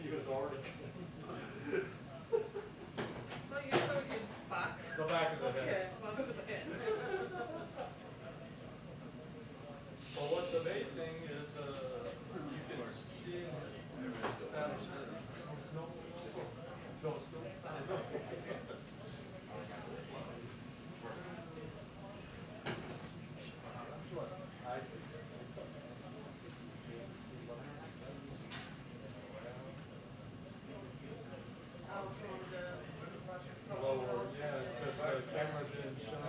He was already. No, you're showing his back. The back of the Okay, head. back of the head. Well, what's amazing is you can see in the status. No, still. That's what I think. Oh, from the Lower, yeah, because the camera didn't show.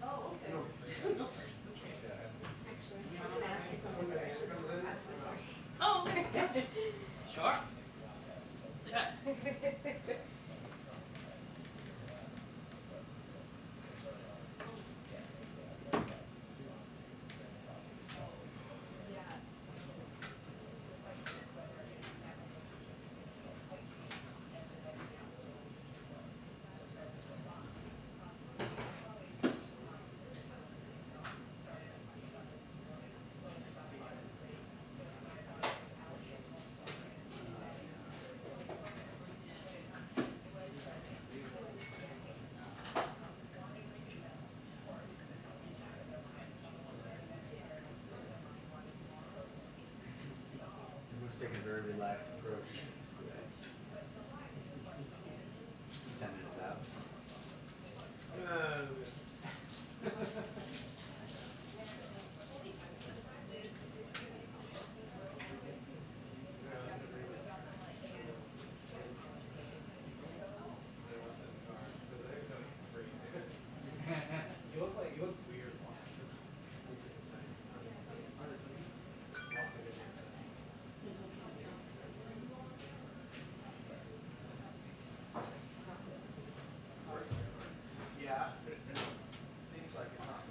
Oh, okay. Oh, okay. Sure. Let's do it. Everyone's taking a very relaxed approach today. 10 minutes out. You look weird. Yeah. Seems like it's not.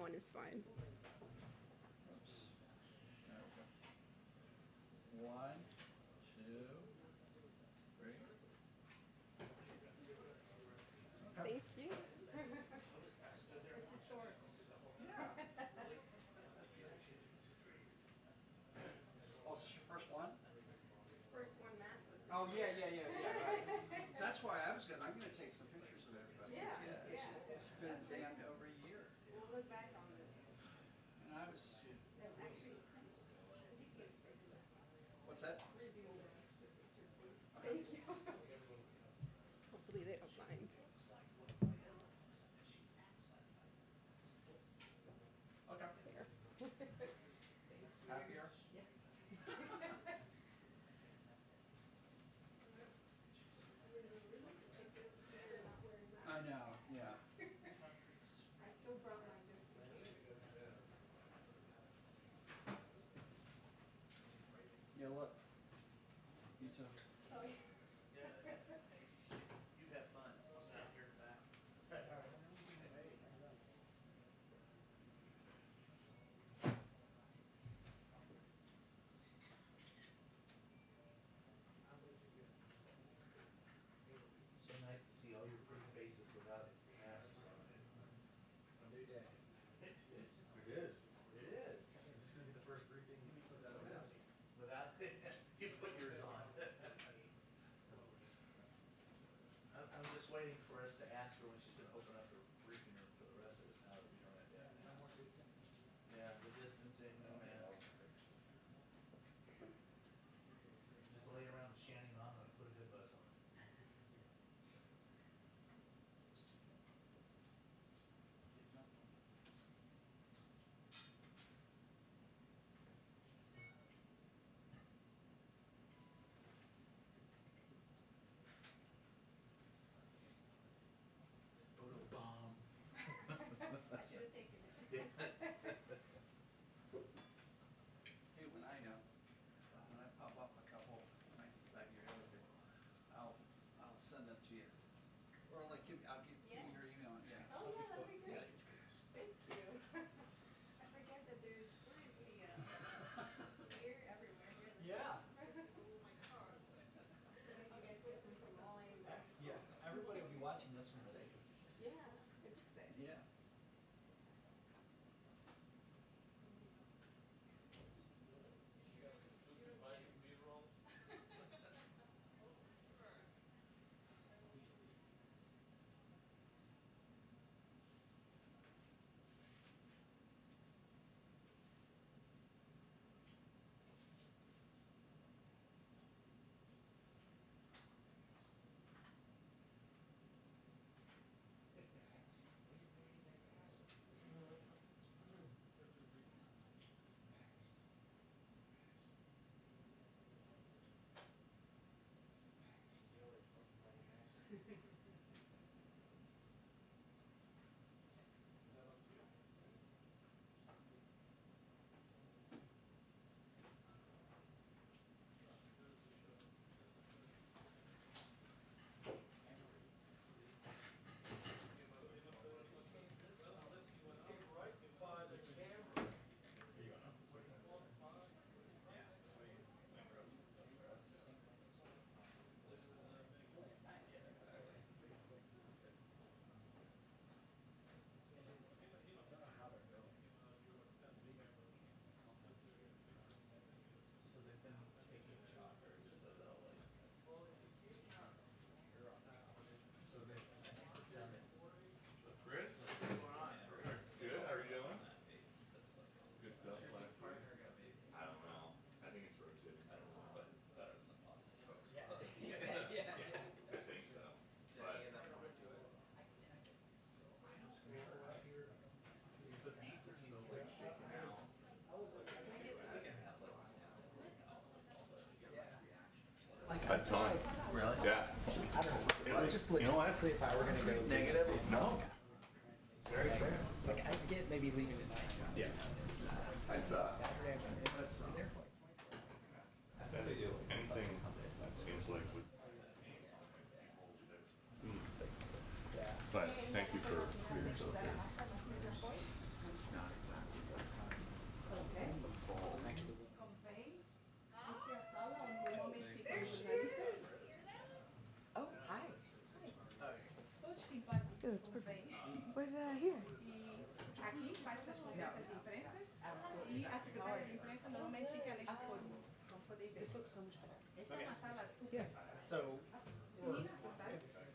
one is fine. Oops. There we go. 1, 2, 3. Okay. Thank you. It's historical. Yeah. Oh, is this your first one? First one massive. Oh, yeah, right. That's why I'm gonna take some pictures of everybody. Yeah. It's been damn over a year. We'll look back on this. And I was, No, actually, you can't straighten that. what's that? Redo the picture, please. Thank you. Hopefully they don't mind. Okay. There. Happier? Yes. I know, yeah. I still brought my just in case. Yeah, look. You too. Oh, yeah. You have fun. I'll stand here in the back. So nice to see all your pretty faces without masks on. A new day. It is. It is. This is gonna be the first briefing without a mask. Without, you put yours on. I'm just waiting for us to ask her when she's gonna open up her briefing room for the rest of us now that we don't have that. No more distancing. Yeah, the distancing, no mask. Just lay around with Shannon Mama and put a good buzz on. Photo bomb. I should have taken it. Hey, when I pop up a couple, like your other, I'll send them to you. Or like, I'll give you your email, yeah. Oh, yeah, that'd be great. Yeah. Thank you. I forget that there's, where is the, beer everywhere here. Yeah. Oh my God. You guys get them from all angles. Yeah, everybody will be watching this one today. Yeah, it's exciting. Yeah. So they've been taking shoppers, so they'll like. So they've done it. Chris, what's going on? Good, how are you doing? Good stuff. I don't know. I think it's rotating. I don't know, but better than us. Yeah. I think so. But The beats are still like shaking out. a ton. Really? Yeah. I don't know. It was, Just you know what? logistically, if I were gonna go Negative? No. Very like, fair. like I get maybe leaving at night. Yeah. It's Saturday, it's there for that's anything that seems like was. But thank you for your support. that's perfect. What did I hear? E aqui faz essas conferências de imprensa e a secretária de imprensa normalmente fica neste cômodo. Vamos poder ver. This looks so much better. Esta é uma sala super Yeah. So, we're, pequena, tá?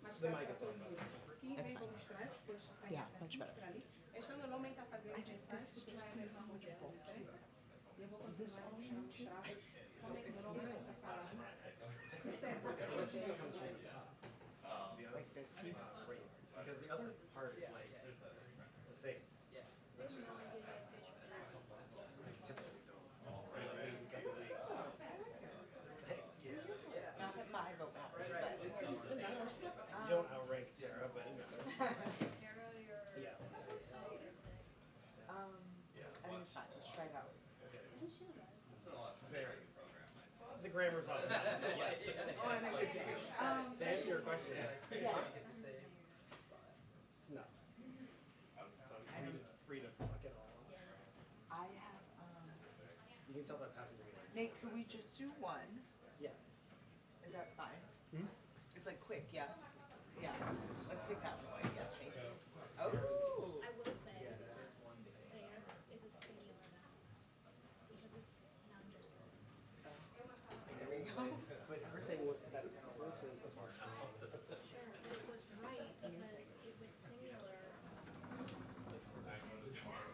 Mas the para mic is todo on. mundo. Quem vem como estranhos, depois ficar Yeah, much better. por ali. Esta normalmente a fazer os ensaios, porque vai haver uma conferência de imprensa. E eu vou continuar a mostrar como é que normalmente esta sala serve. everything comes from the top. To be honest, this piece is great because the other part is like the same. Yeah. Typically don't. Lazy couple weeks. Thanks. Yeah. Not that my vote matters, but. You don't outrank Tara, but you know. Is Sarah your? Yeah. I think it's fine. Let's try it out. Isn't she the best? Very. The grammar's on top. Yes. Oh, I know it's To answer your question, yes. no. Free to fuck it all. I have, You can tell that's happened to me. Nate, could we just do one? Yeah. Is that fine? Hmm? It's like quick, yeah? Yeah. Let's take that one away, yeah, thank you. Oh. I will say, there is a singular now, because it's non-gender. There we go. But her thing was that sentence. Sure, but it was right, because it was singular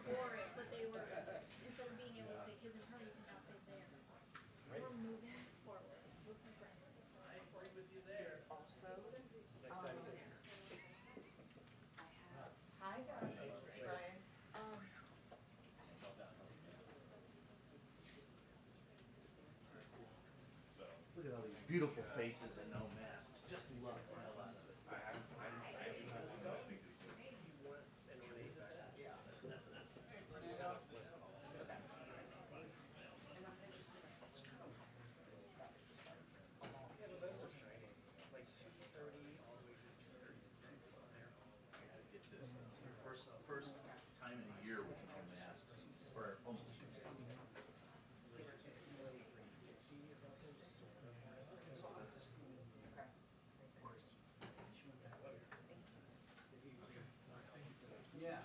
for it, but they were, instead of being able to say his and her, you can now say their. We're moving forward, we're progressing. Also, Next time it's in here. hi, this is Brian. Look at all these beautiful faces and no masks. Just love the hell out of it. Yeah, but those are shiny. Like 230 all the way to 236 on there. Get this. First time in a year with no masks, or almost. Yeah.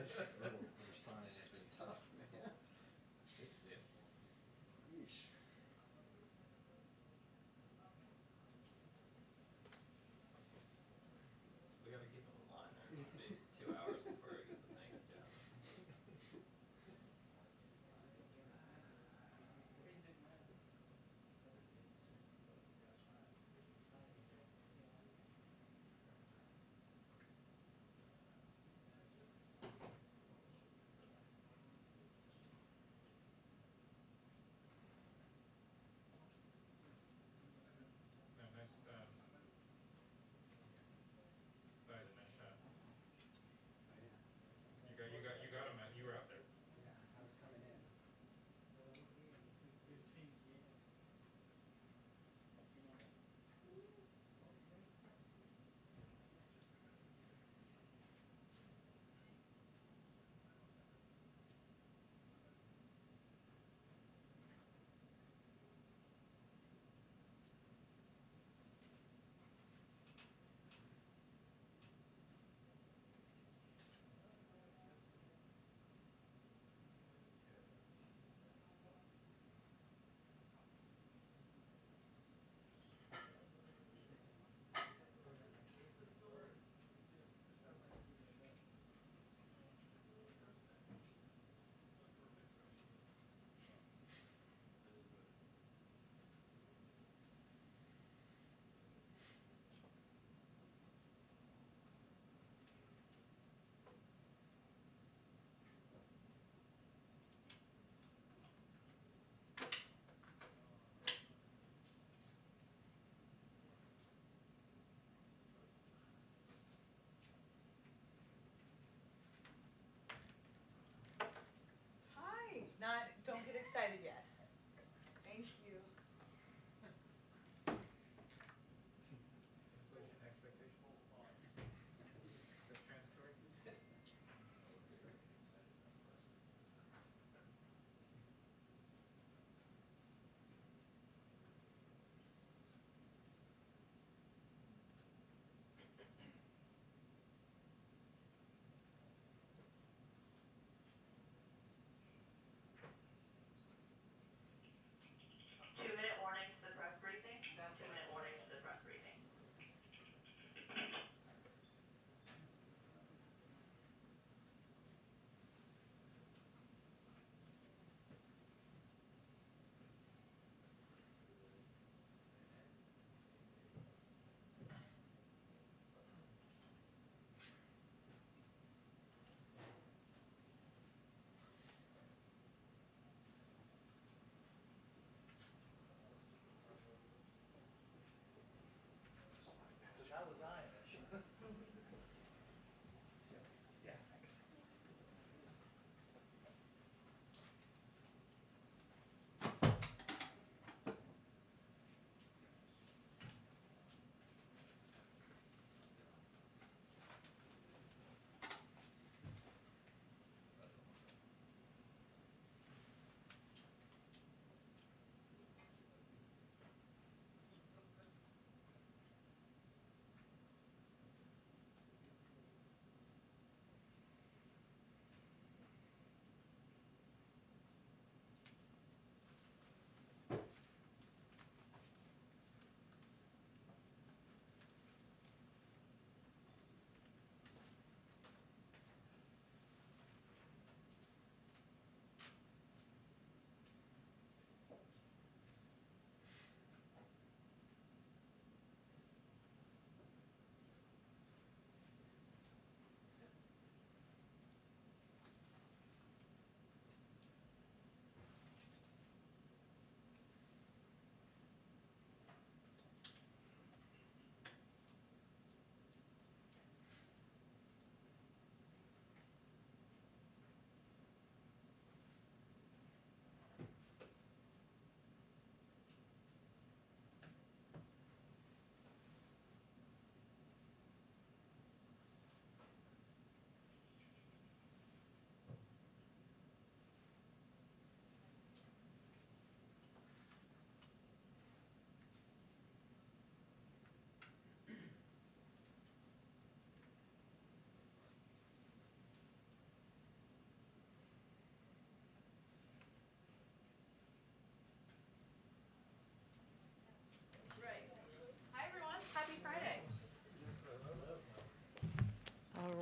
It's tough, man. Yeesh. We gotta keep them in line there. It's gonna be 2 hours before I get the thing down. No, nice, nice shot. You got him, you were out there. Yeah, I was coming in. Hi, not, don't get excited yet. Thank you. Inflation expectation. That's transitory.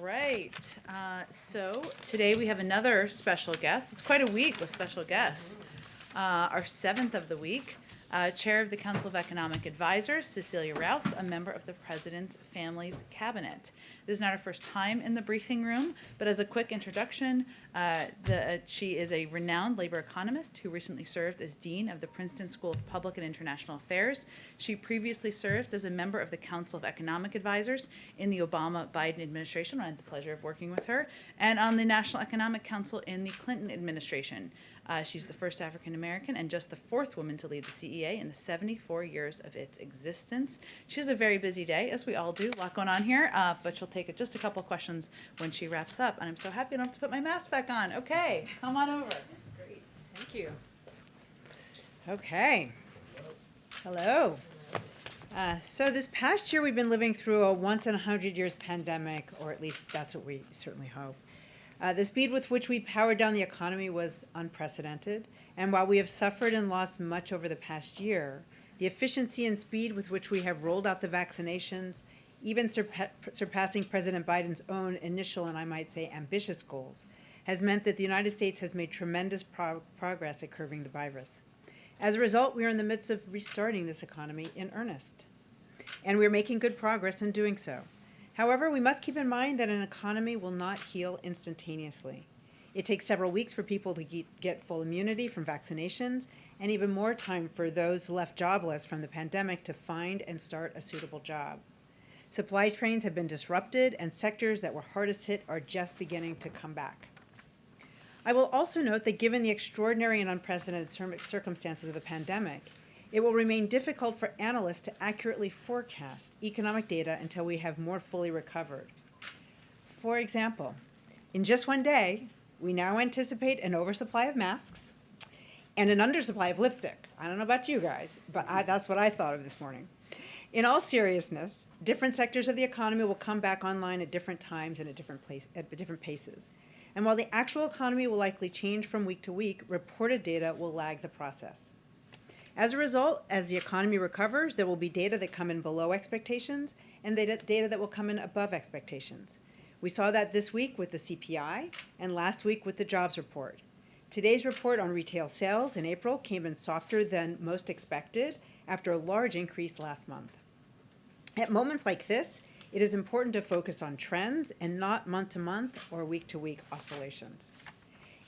right. So today we have another special guest. It's quite a week with special guests. Our seventh of the week, Chair of the Council of Economic Advisors, Cecilia Rouse, a member of the President's Families Cabinet. This is not her first time in the briefing room, but as a quick introduction, she is a renowned labor economist who recently served as Dean of the Princeton School of Public and International Affairs. She previously served as a member of the Council of Economic Advisors in the Obama-Biden administration. I had the pleasure of working with her, and on the National Economic Council in the Clinton administration. She's the first African-American and just the fourth woman to lead the CEA in the 74 years of its existence. She has a very busy day, as we all do, a lot going on here, but she'll take just a couple questions when she wraps up. And I'm so happy I don't have to put my mask back on. Okay, come on over. Great, thank you. Okay, hello. So this past year we've been living through a once in 100 years pandemic, or at least that's what we certainly hope. The speed with which we powered down the economy was unprecedented, and while we have suffered and lost much over the past year, the efficiency and speed with which we have rolled out the vaccinations, even surpassing President Biden's own initial and I might say ambitious goals, has meant that the United States has made tremendous progress at curbing the virus. As a result, we are in the midst of restarting this economy in earnest, and we are making good progress in doing so. However, we must keep in mind that an economy will not heal instantaneously. It takes several weeks for people to get full immunity from vaccinations, and even more time for those left jobless from the pandemic to find and start a suitable job. Supply chains have been disrupted, and sectors that were hardest hit are just beginning to come back. I will also note that given the extraordinary and unprecedented circumstances of the pandemic, it will remain difficult for analysts to accurately forecast economic data until we have more fully recovered. For example, in just one day, we now anticipate an oversupply of masks and an undersupply of lipstick. I don't know about you guys, but that's what I thought of this morning. In all seriousness, different sectors of the economy will come back online at different times and at different paces. And while the actual economy will likely change from week to week, reported data will lag the process. As a result, as the economy recovers, there will be data that come in below expectations and data that will come in above expectations. We saw that this week with the CPI and last week with the jobs report. Today's report on retail sales in April came in softer than most expected after a large increase last month. At moments like this, it is important to focus on trends and not month-to-month or week-to-week oscillations.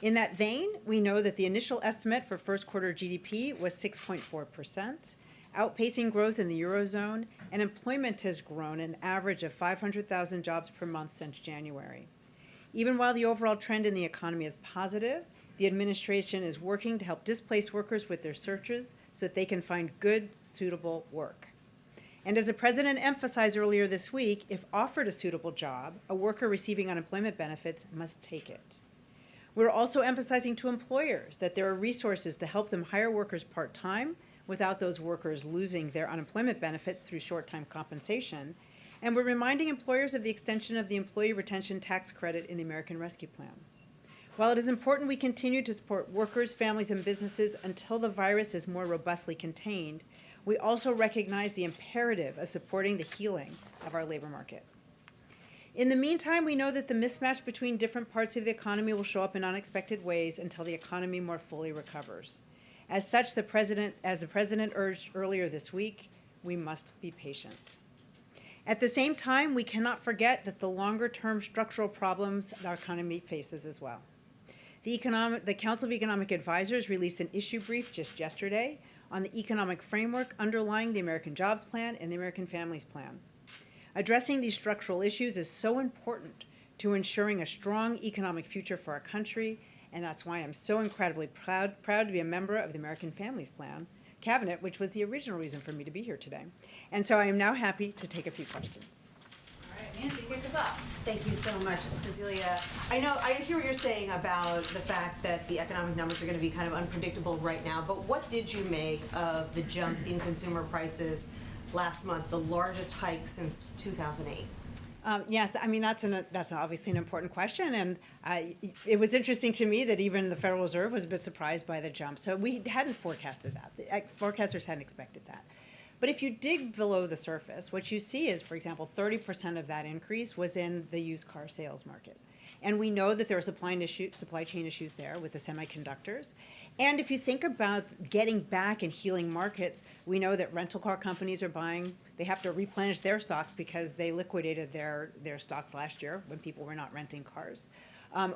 In that vein, we know that the initial estimate for first quarter GDP was 6.4%, outpacing growth in the Eurozone, and employment has grown an average of 500,000 jobs per month since January. Even while the overall trend in the economy is positive, the administration is working to help displaced workers with their searches so that they can find good, suitable work. And as the president emphasized earlier this week, if offered a suitable job, a worker receiving unemployment benefits must take it. We're also emphasizing to employers that there are resources to help them hire workers part-time without those workers losing their unemployment benefits through short-time compensation. And we're reminding employers of the extension of the Employee Retention Tax Credit in the American Rescue Plan. While it is important we continue to support workers, families, and businesses until the virus is more robustly contained, we also recognize the imperative of supporting the healing of our labor market. In the meantime, we know that the mismatch between different parts of the economy will show up in unexpected ways until the economy more fully recovers. As such, as the president urged earlier this week, we must be patient. At the same time, we cannot forget that the longer-term structural problems our economy faces as well. The Council of Economic Advisors released an issue brief just yesterday on the economic framework underlying the American Jobs Plan and the American Families Plan. Addressing these structural issues is so important to ensuring a strong economic future for our country, and that's why I'm so incredibly proud to be a member of the American Families Plan Cabinet, which was the original reason for me to be here today. And so I am now happy to take a few questions. All right, Nancy, kick us off. Thank you so much, Cecilia. I hear what you're saying about the fact that the economic numbers are going to be kind of unpredictable right now, but what did you make of the jump in consumer prices last month, the largest hike since 2008? Yes, I mean, that's obviously an important question, and it was interesting to me that even the Federal Reserve was a bit surprised by the jump. So we hadn't forecasted that. The forecasters hadn't expected that. But if you dig below the surface, what you see is, for example, 30% of that increase was in the used car sales market. And we know that there are supply chain issues there with the semiconductors. And if you think about getting back and healing markets, we know that rental car companies are buying, they have to replenish their stocks because they liquidated their stocks last year when people were not renting cars.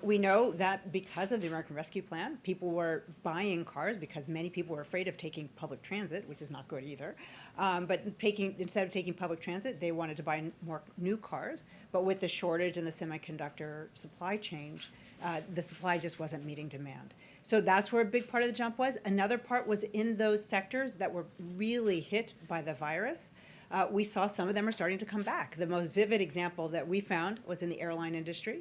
We know that because of the American Rescue Plan, people were buying cars because many people were afraid of taking public transit, which is not good either. But instead of taking public transit, they wanted to buy more new cars. But with the shortage in the semiconductor supply chain, the supply just wasn't meeting demand. So that's where a big part of the jump was. Another part was in those sectors that were really hit by the virus. We saw some of them are starting to come back. The most vivid example that we found was in the airline industry,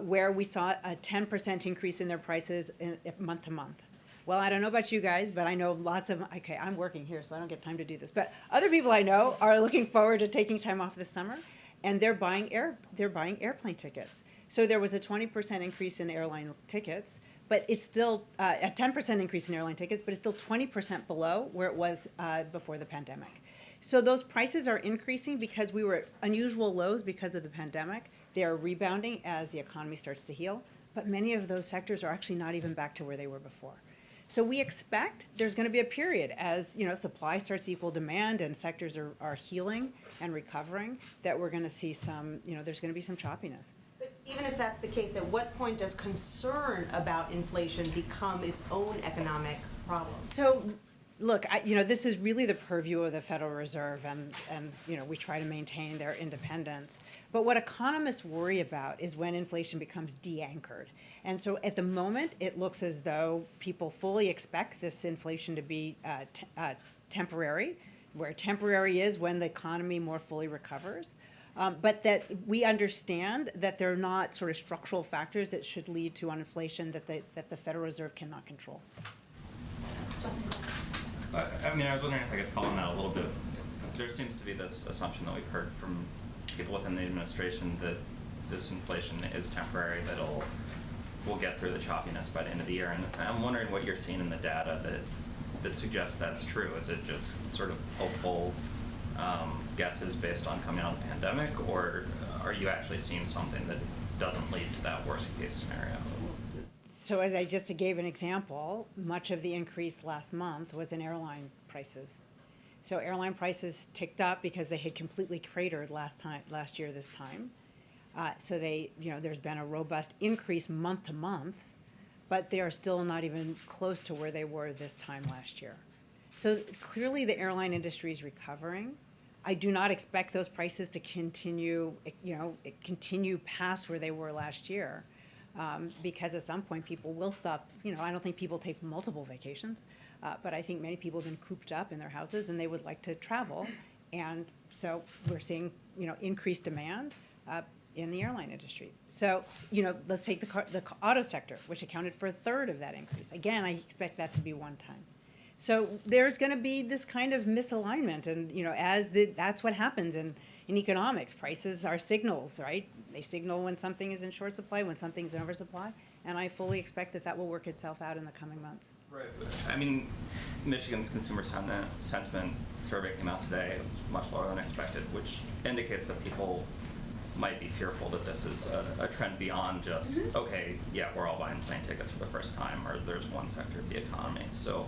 where we saw a 10% increase in their prices month to month. Well, I don't know about you guys, but I know lots of, okay, I'm working here, so I don't get time to do this, but other people I know are looking forward to taking time off this summer, and they're buying airplane tickets. So there was a 20% increase in airline tickets, but it's still a 10% increase in airline tickets, but it's still 20% below where it was before the pandemic. So those prices are increasing because we were at unusual lows because of the pandemic. They are rebounding as the economy starts to heal, but many of those sectors are actually not even back to where they were before. So we expect there's going to be a period as supply starts to equal demand and sectors are healing and recovering, that we're going to see some, there's going to be some choppiness. But even if that's the case, at what point does concern about inflation become its own economic problem? So, look, this is really the purview of the Federal Reserve, and we try to maintain their independence. But what economists worry about is when inflation becomes de-anchored. And so at the moment, it looks as though people fully expect this inflation to be temporary, where temporary is when the economy more fully recovers. But that we understand that they're not sort of structural factors that should lead to inflation that the Federal Reserve cannot control. I was wondering if I could follow on that a little bit. There seems to be this assumption that we've heard from people within the administration that this inflation is temporary, that we'll get through the choppiness by the end of the year. And I'm wondering what you're seeing in the data that suggests that's true. Is it just sort of hopeful guesses based on coming out of the pandemic, or are you actually seeing something that doesn't lead to that worst case scenario? So as I just gave an example, much of the increase last month was in airline prices. So airline prices ticked up because they had completely cratered last year this time. So there's been a robust increase month to month, but they are still not even close to where they were this time last year. So clearly the airline industry is recovering. I do not expect those prices to continue past where they were last year. Because at some point people will stop, I don't think people take multiple vacations, but I think many people have been cooped up in their houses and they would like to travel. And so we're seeing, increased demand in the airline industry. So, let's take the auto sector, which accounted for a third of that increase. Again, I expect that to be one time. So there's going to be this kind of misalignment, and that's what happens in economics. Prices are signals, right? They signal when something is in short supply, when something's in oversupply, and I fully expect that will work itself out in the coming months. Right. Michigan's consumer sentiment survey came out today. It was much lower than expected, which indicates that people might be fearful that this is a trend beyond just, okay, yeah, we're all buying plane tickets for the first time, or there's one sector of the economy. So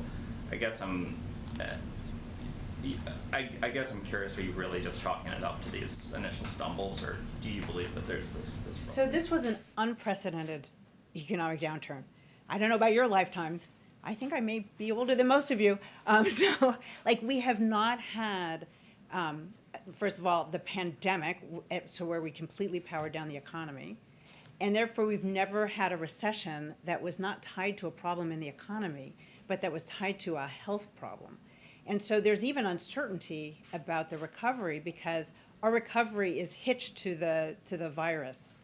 I guess I'm curious, are you really just chalking it up to these initial stumbles, or do you believe that there's this problem? So this was an unprecedented economic downturn. I don't know about your lifetimes. I think I may be older than most of you. We have not had, first of all, the pandemic, so where we completely powered down the economy. And therefore, we've never had a recession that was not tied to a problem in the economy, but that was tied to a health problem. And so there's even uncertainty about the recovery because our recovery is hitched to the virus.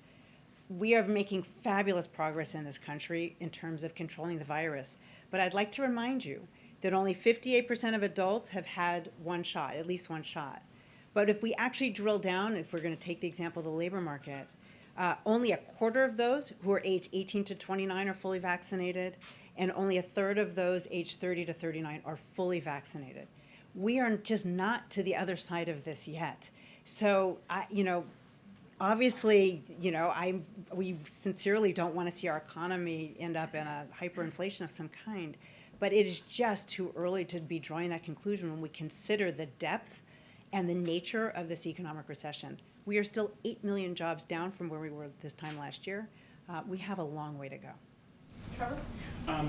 We are making fabulous progress in this country in terms of controlling the virus. But I'd like to remind you that only 58% of adults have had one shot, at least one shot. But if we actually drill down, if we're going to take the example of the labor market, only a quarter of those who are aged 18 to 29 are fully vaccinated, and only a third of those aged 30 to 39 are fully vaccinated. we are just not to the other side of this yet. So, obviously, we sincerely don't want to see our economy end up in a hyperinflation of some kind, but it is just too early to be drawing that conclusion when we consider the depth and the nature of this economic recession. We are still 8 million jobs down from where we were this time last year. We have a long way to go. Trevor?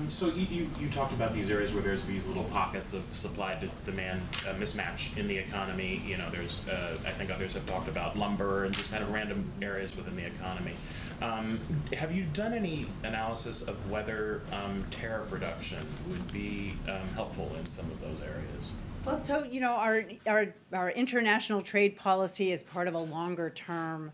So you talked about these areas where there's these little pockets of supply-demand mismatch in the economy. There's, I think others have talked about lumber and just kind of random areas within the economy. Have you done any analysis of whether tariff reduction would be helpful in some of those areas? Well, so, our international trade policy is part of a longer term,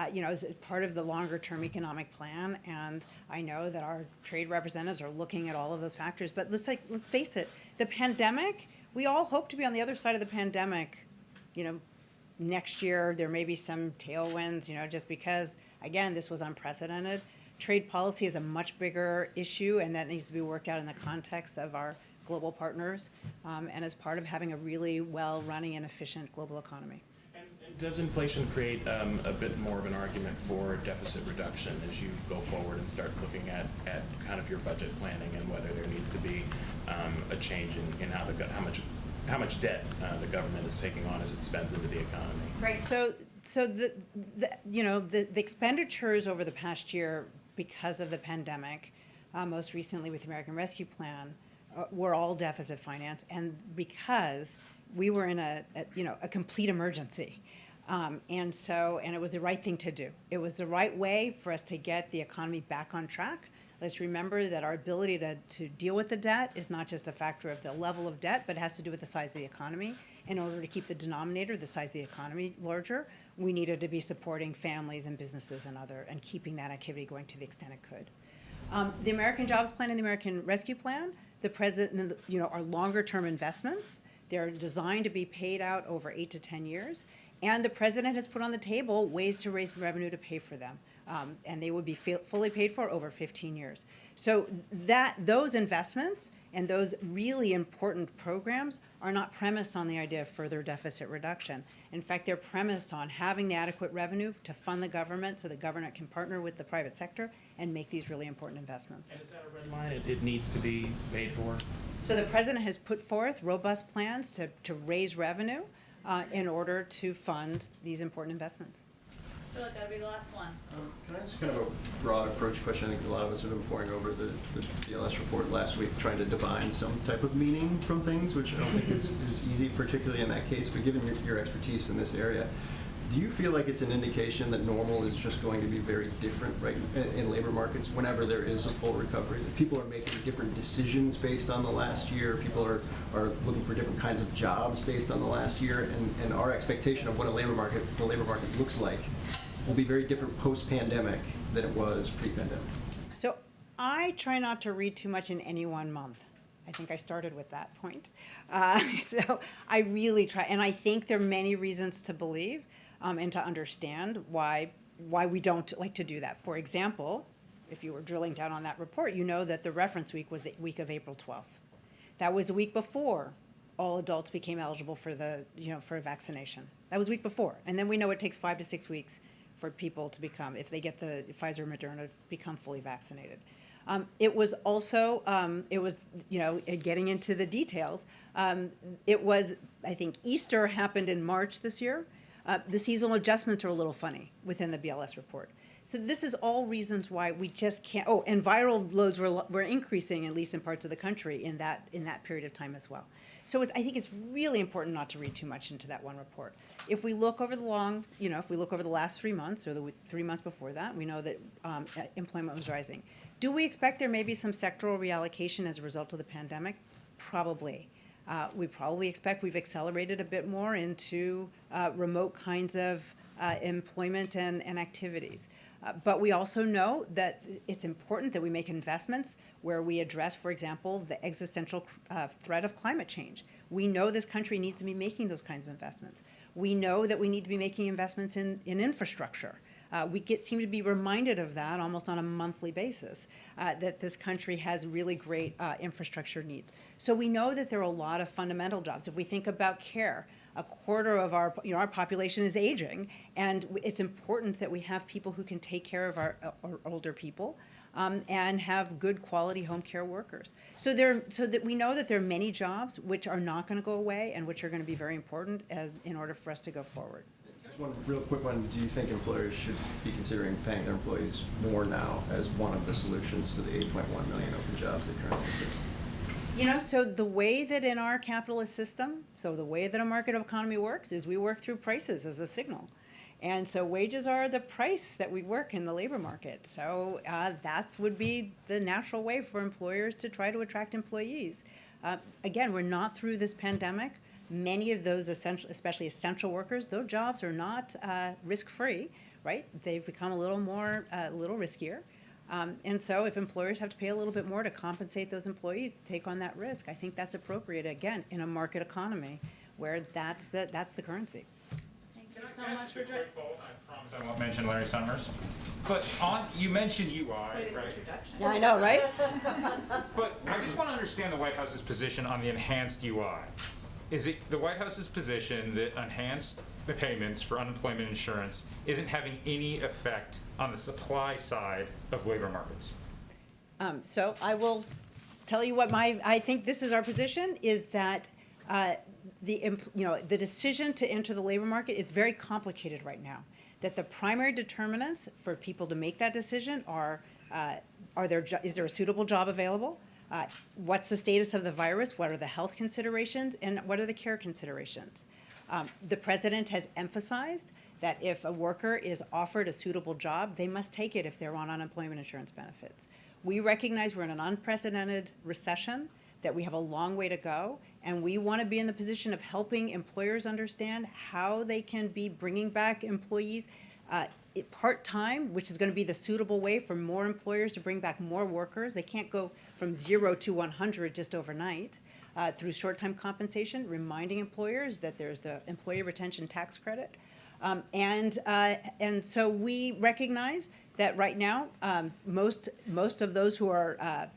is part of the longer term economic plan. And I know that our trade representatives are looking at all of those factors. But let's face it, the pandemic, we all hope to be on the other side of the pandemic. Next year, there may be some tailwinds, just because, again, this was unprecedented. Trade policy is a much bigger issue, and that needs to be worked out in the context of our global partners, and as part of having a really well-running and efficient global economy. And does inflation create a bit more of an argument for deficit reduction as you go forward and start looking at kind of your budget planning and whether there needs to be a change in how much debt the government is taking on as it spends into the economy? Right. So the expenditures over the past year, because of the pandemic, most recently with the American Rescue Plan, were all deficit finance, and because we were in a complete emergency. And it was the right thing to do. It was the right way for us to get the economy back on track. Let's remember that our ability to deal with the debt is not just a factor of the level of debt, but it has to do with the size of the economy. In order to keep the denominator, the size of the economy, larger, we needed to be supporting families and businesses and keeping that activity going to the extent it could. The American Jobs Plan and the American Rescue Plan, the president, are longer-term investments. They're designed to be paid out over 8 to 10 years, and the president has put on the table ways to raise revenue to pay for them, and they would be fully paid for over 15 years. So those investments and those really important programs are not premised on the idea of further deficit reduction. In fact, they're premised on having the adequate revenue to fund the government so the government can partner with the private sector and make these really important investments. And is that a red line? It needs to be paid for? So the president has put forth robust plans to raise revenue in order to fund these important investments. I feel like that'll be the last one. Can I ask kind of a broad approach question? I think a lot of us have been poring over the BLS report last week, trying to divine some type of meaning from things, which I don't think is easy, particularly in that case. But given your expertise in this area, do you feel like it's an indication that normal is just going to be very different, right, in labor markets whenever there is a full recovery? That people are making different decisions based on the last year. People are looking for different kinds of jobs based on the last year, and our expectation of what the labor market looks like will be very different post-pandemic than it was pre-pandemic. So I try not to read too much in any one month. I think I started with that point. So I really try, and I think there are many reasons to believe and to understand why we don't like to do that. For example, if you were drilling down on that report, you know that the reference week was the week of April 12th. That was a week before all adults became eligible for for a vaccination. That was a week before. And then we know it takes 5 to 6 weeks for people to become, if they get the Pfizer or Moderna, become fully vaccinated. It was also, getting into the details, it was, I think, Easter happened in March this year. The seasonal adjustments are a little funny within the BLS report. So this is all reasons why we just can't, and viral loads were increasing, at least in parts of the country, in that period of time as well. So I think it's really important not to read too much into that one report. If we look over if we look over the last 3 months or the 3 months before that, we know that employment was rising. Do we expect there may be some sectoral reallocation as a result of the pandemic? Probably. We probably expect we've accelerated a bit more into remote kinds of employment and activities. But we also know that it's important that we make investments where we address, for example, the existential threat of climate change. We know this country needs to be making those kinds of investments. We know that we need to be making investments in infrastructure. Seem to be reminded of that almost on a monthly basis, that this country has really great infrastructure needs. So we know that there are a lot of fundamental jobs. If we think about care, a quarter of our population is aging, and it's important that we have people who can take care of our older people and have good quality home care workers. So that we know that there are many jobs which are not going to go away and which are going to be very important in order for us to go forward. Just one real quick one. Do you think employers should be considering paying their employees more now as one of the solutions to the 8.1 million open jobs that currently exist? So the way that in our capitalist system, so the way that a market economy works is we work through prices as a signal. And so wages are the price that we work in the labor market. So that would be the natural way for employers to try to attract employees. Again, we're not through this pandemic. Many of those especially essential workers, those jobs are not risk-free, right? They've become a little riskier. And so if employers have to pay a little bit more to compensate those employees to take on that risk, I think that's appropriate, again, in a market economy where that's the currency. Thank you so much for joining. I promise I won't mention Larry Summers. But you mentioned UI, right? Yeah, I know, right? But I just want to understand the White House's position on the enhanced UI. Is it the White House's position that enhanced payments for unemployment insurance isn't having any effect on the supply side of labor markets? So I will tell you what I think this is our position, is that the decision to enter the labor market is very complicated right now. That the primary determinants for people to make that decision are is there a suitable job available? What's the status of the virus? What are the health considerations? And what are the care considerations? The president has emphasized that if a worker is offered a suitable job, they must take it if they're on unemployment insurance benefits. We recognize we're in an unprecedented recession, that we have a long way to go, and we want to be in the position of helping employers understand how they can be bringing back employees part-time, which is going to be the suitable way for more employers to bring back more workers. They can't go from 0 to 100 just overnight. Through short-time compensation, reminding employers that there's the employee retention tax credit. And so we recognize that right now, most of those who are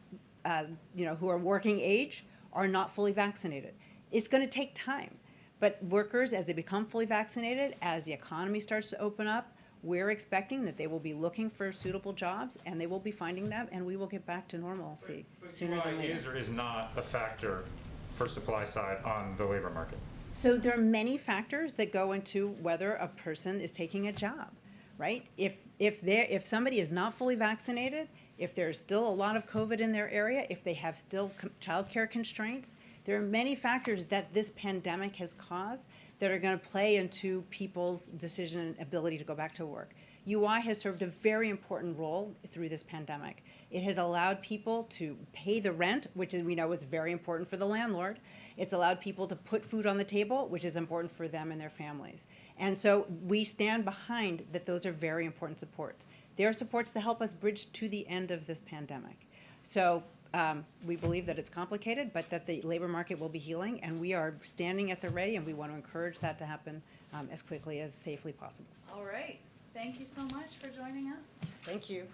working age are not fully vaccinated. It's going to take time. But workers, as they become fully vaccinated, as the economy starts to open up, we're expecting that they will be looking for suitable jobs, and they will be finding them, and we will get back to normalcy sooner than later. Is or is not a factor for supply side on the labor market? So there are many factors that go into whether a person is taking a job, right? If somebody is not fully vaccinated, if there's still a lot of COVID in their area, if they have still childcare constraints, there are many factors that this pandemic has caused that are going to play into people's decision and ability to go back to work. UI has served a very important role through this pandemic. It has allowed people to pay the rent, which we know is very important for the landlord. It's allowed people to put food on the table, which is important for them and their families. And so we stand behind that those are very important supports. They are supports to help us bridge to the end of this pandemic. So we believe that it's complicated, but that the labor market will be healing, and we are standing at the ready, and we want to encourage that to happen as quickly as safely possible. All right. Thank you so much for joining us. Thank you.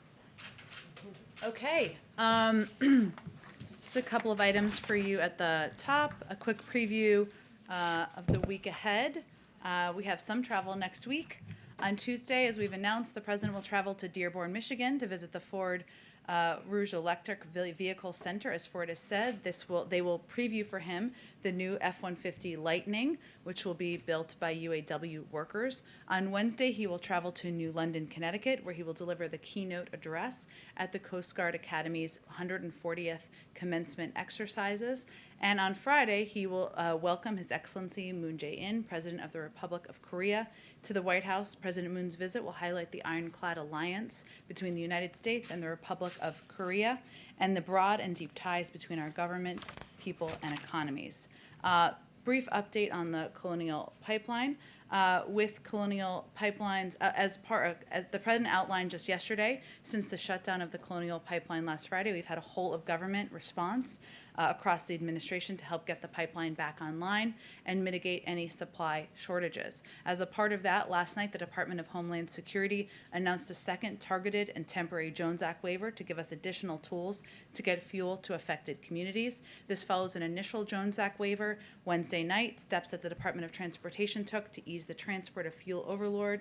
Okay. Just a couple of items for you at the top. A quick preview of the week ahead. We have some travel next week. On Tuesday, as we've announced, the president will travel to Dearborn, Michigan to visit the Ford Rouge Electric Vehicle Center. As Ford has said, they will preview for him the new F-150 Lightning, which will be built by UAW workers. On Wednesday, he will travel to New London, Connecticut, where he will deliver the keynote address at the Coast Guard Academy's 140th commencement exercises. And on Friday, he will welcome His Excellency Moon Jae-in, President of the Republic of Korea, to the White House. President Moon's visit will highlight the ironclad alliance between the United States and the Republic of Korea and the broad and deep ties between our governments, people, and economies. Brief update on the Colonial Pipeline. With Colonial Pipelines, as the President outlined just yesterday, since the shutdown of the Colonial Pipeline last Friday, we've had a whole of government response. across the administration to help get the pipeline back online and mitigate any supply shortages. As a part of that, last night the Department of Homeland Security announced a second targeted and temporary Jones Act waiver to give us additional tools to get fuel to affected communities. This follows an initial Jones Act waiver Wednesday night, steps that the Department of Transportation took to ease the transport of fuel overland,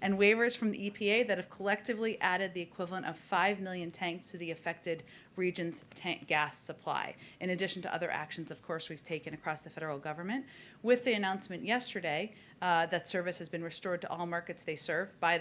and waivers from the EPA that have collectively added the equivalent of 5 million tanks to the affected region's gas supply, in addition to other actions, of course, we've taken across the federal government. With the announcement yesterday that service has been restored to all markets they serve by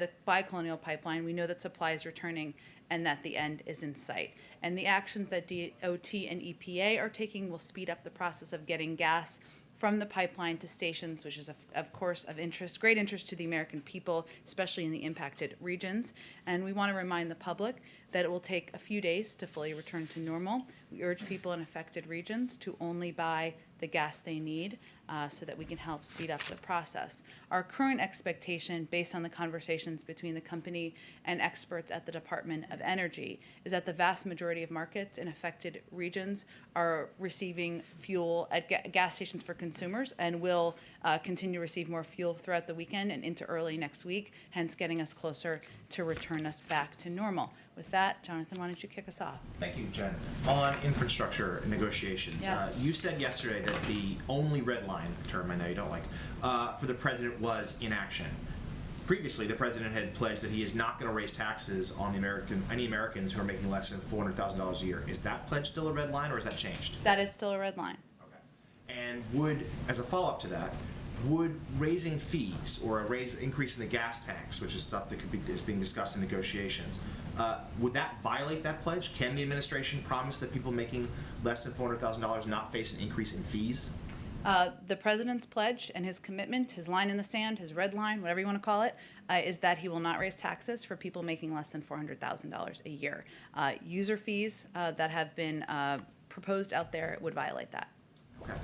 Colonial Pipeline, we know that supply is returning and that the end is in sight. And the actions that DOT and EPA are taking will speed up the process of getting gas from the pipeline to stations, which is, of course, of interest, great interest to the American people, especially in the impacted regions. And we want to remind the public that it will take a few days to fully return to normal. We urge people in affected regions to only buy the gas they need so that we can help speed up the process. Our current expectation, based on the conversations between the company and experts at the Department of Energy, is that the vast majority of markets in affected regions are receiving fuel at gas stations for consumers and will continue to receive more fuel throughout the weekend and into early next week, hence getting us closer to return us back to normal. With that, Jonathan, why don't you kick us off? Thank you, Jen. On infrastructure negotiations, Yes. You said yesterday that the only red line, term I know you don't like, for the president was inaction. Previously, the president had pledged that he is not going to raise taxes on any Americans who are making less than $400,000 a year. Is that pledge still a red line, or has that changed? That is still a red line. Okay. And would, as a follow-up to that, would raising fees or increase in the gas tax, which is stuff that is being discussed in negotiations, would that violate that pledge? Can the administration promise that people making less than $400,000 not face an increase in fees? The president's pledge and his commitment, his line in the sand, his red line, whatever you want to call it, is that he will not raise taxes for people making less than $400,000 a year. User fees that have been proposed out there would violate that. Okay.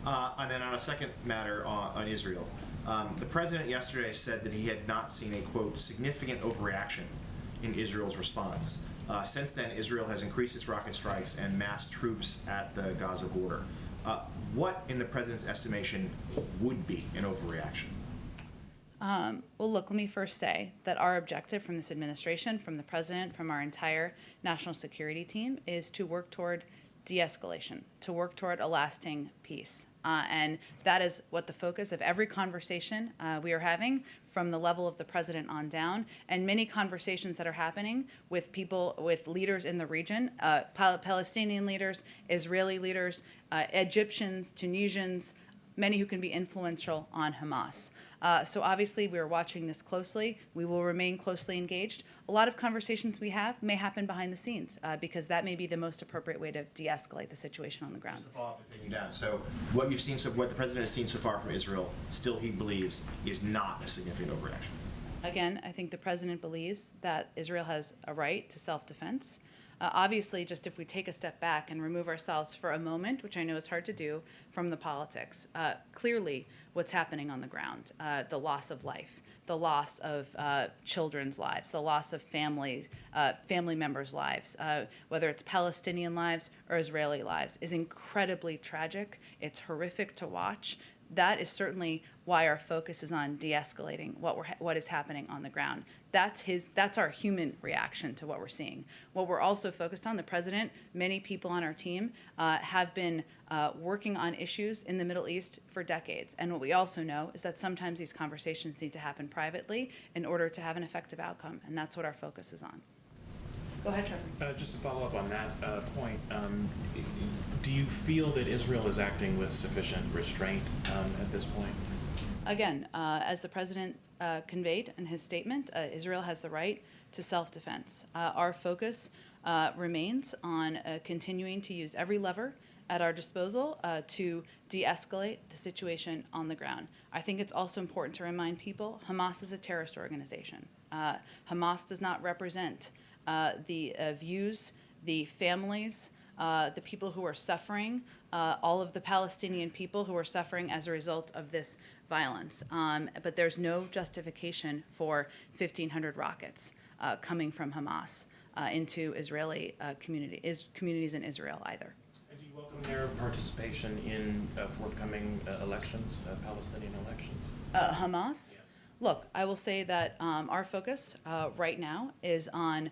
And then on a second matter on Israel, the president yesterday said that he had not seen a, quote, significant overreaction in Israel's response. Since then, Israel has increased its rocket strikes and massed troops at the Gaza border. What, in the president's estimation, would be an overreaction? Well, look, let me first say that our objective from this administration, from the president, from our entire national security team, is to work toward de-escalation, to work toward a lasting peace. And that is what the focus of every conversation we are having, from the level of the president on down, and many conversations that are happening with people, with leaders in the region, Palestinian leaders, Israeli leaders, Egyptians, Tunisians, many who can be influential on Hamas. So obviously we are watching this closely. We will remain closely engaged. A lot of conversations we have may happen behind the scenes because that may be the most appropriate way to de-escalate the situation on the ground. Just to follow up and pin you down. So what you've seen, what the president has seen so far from Israel, still he believes is not a significant overreaction. Again, I think the president believes that Israel has a right to self-defense. Obviously, just if we take a step back and remove ourselves for a moment, which I know is hard to do, from the politics, clearly what's happening on the ground, the loss of life, the loss of children's lives, the loss of family members' lives, whether it's Palestinian lives or Israeli lives, is incredibly tragic. It's horrific to watch. That is certainly why our focus is on de-escalating what is happening on the ground. That's our human reaction to what we're seeing. What we're also focused on, the president, many people on our team have been working on issues in the Middle East for decades. And what we also know is that sometimes these conversations need to happen privately in order to have an effective outcome. And that's what our focus is on. Go ahead, Trevor. Just to follow up on that point, do you feel that Israel is acting with sufficient restraint at this point? Again, as the president conveyed in his statement, Israel has the right to self-defense. Our focus remains on continuing to use every lever at our disposal to de-escalate the situation on the ground. I think it's also important to remind people Hamas is a terrorist organization. Hamas does not represent the views, the families, the people who are suffering, all of the Palestinian people who are suffering as a result of this violence. But there's no justification for 1,500 rockets coming from Hamas. into Israeli communities in Israel either. And do you welcome their participation in forthcoming elections, Palestinian elections? Hamas? Yes. Look, I will say that our focus right now is on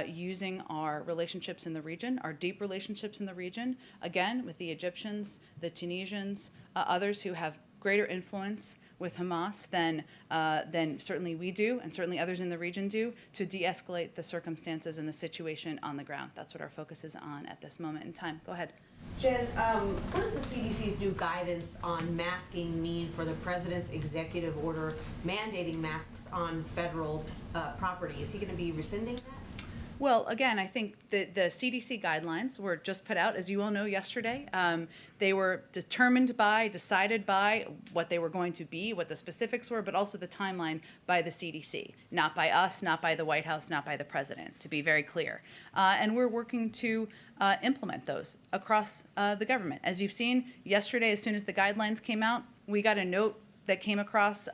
using our relationships in the region, our deep relationships in the region, again, with the Egyptians, the Tunisians, others who have greater influence with Hamas than certainly we do, and certainly others in the region do, to de-escalate the circumstances and the situation on the ground. That's what our focus is on at this moment in time. Go ahead. Jen, what does the CDC's new guidance on masking mean for the president's executive order mandating masks on federal property? Is he going to be rescinding that? Well, again, I think the CDC guidelines were just put out, as you all know, yesterday. They were decided by what they were going to be, what the specifics were, but also the timeline by the CDC, not by us, not by the White House, not by the president, to be very clear. And we're working to implement those across the government. As you've seen, yesterday, as soon as the guidelines came out, we got a note that came across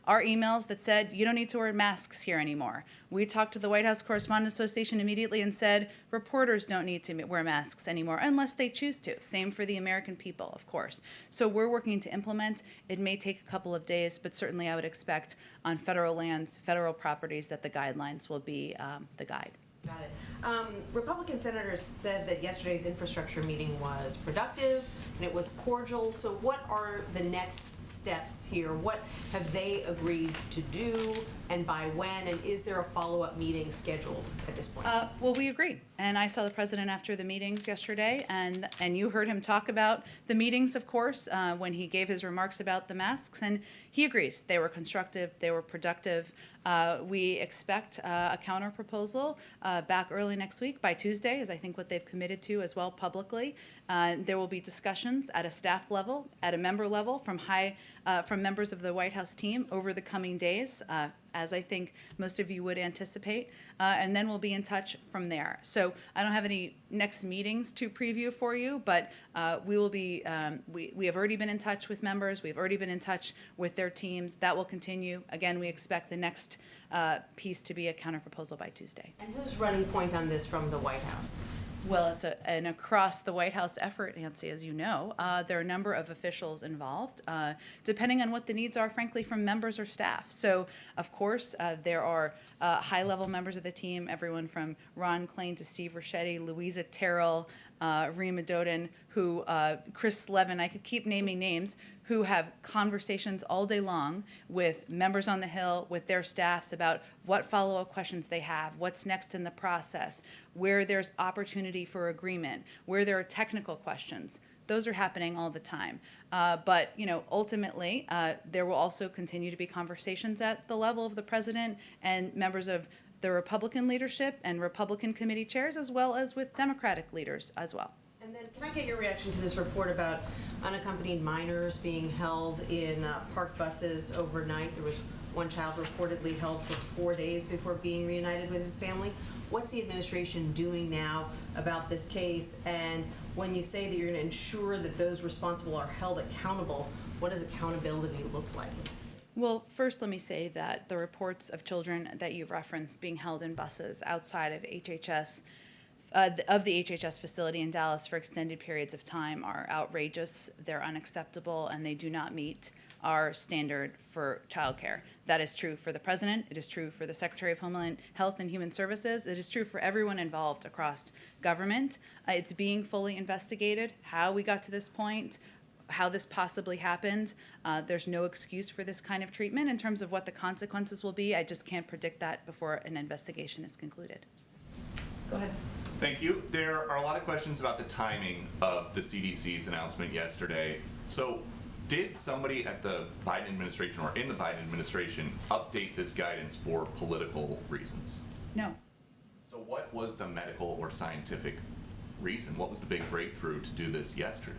our emails that said, you don't need to wear masks here anymore. We talked to the White House Correspondents Association immediately and said, reporters don't need to wear masks anymore unless they choose to. Same for the American people, of course. So we're working to implement. It may take a couple of days, but certainly I would expect on federal lands, federal properties, that the guidelines will be the guide. Got it. Republican senators said that yesterday's infrastructure meeting was productive and it was cordial. So what are the next steps here? What have they agreed to do, and by when? And is there a follow-up meeting scheduled at this point? Well, we agree. And I saw the president after the meetings yesterday, and you heard him talk about the meetings, of course, when he gave his remarks about the masks, and he agrees. They were constructive, they were productive. We expect a counter proposal back early next week by Tuesday, is I think what they've committed to as well publicly. There will be discussions at a staff level, at a member level, from members of the White House team over the coming days, as I think most of you would anticipate, and then we'll be in touch from there. So I don't have any next meetings to preview for you, but we will be, we have already been in touch with members, we've already been in touch with their teams. That will continue. Again, we expect the next piece to be a counterproposal by Tuesday. And who's running point on this from the White House? Well, it's an across the White House effort, Nancy, as you know. There are a number of officials involved, depending on what the needs are, frankly, from members or staff. So, of course, there are high-level members of the team, everyone from Ron Klain to Steve Ricchetti, Louisa Terrell, Rima Doden, Chris Levin, I could keep naming names, who have conversations all day long with members on the Hill, with their staffs about what follow-up questions they have, what's next in the process, where there's opportunity for agreement, where there are technical questions. Those are happening all the time. But, you know, ultimately, there will also continue to be conversations at the level of the president and members of the Republican leadership and Republican committee chairs, as well as with Democratic leaders as well. And then can I get your reaction to this report about unaccompanied minors being held in park buses overnight? There was one child reportedly held for 4 days before being reunited with his family. What's the administration doing now about this case? And when you say that you're going to ensure that those responsible are held accountable, what does accountability look like in this case? Well, first let me say that the reports of children that you've referenced being held in buses outside of HHS, of the HHS facility in Dallas for extended periods of time are outrageous, they're unacceptable, and they do not meet our standard for childcare. That is true for the president, it is true for the Secretary of Homeland Health and Human Services, it is true for everyone involved across government. It's being fully investigated, how we got to this point, how this possibly happened. There's no excuse for this kind of treatment in terms of what the consequences will be. I just can't predict that before an investigation is concluded. Go ahead. Thank you. There are a lot of questions about the timing of the CDC's announcement yesterday. So did somebody at the Biden administration or in the Biden administration update this guidance for political reasons? No. So what was the medical or scientific reason? What was the big breakthrough to do this yesterday?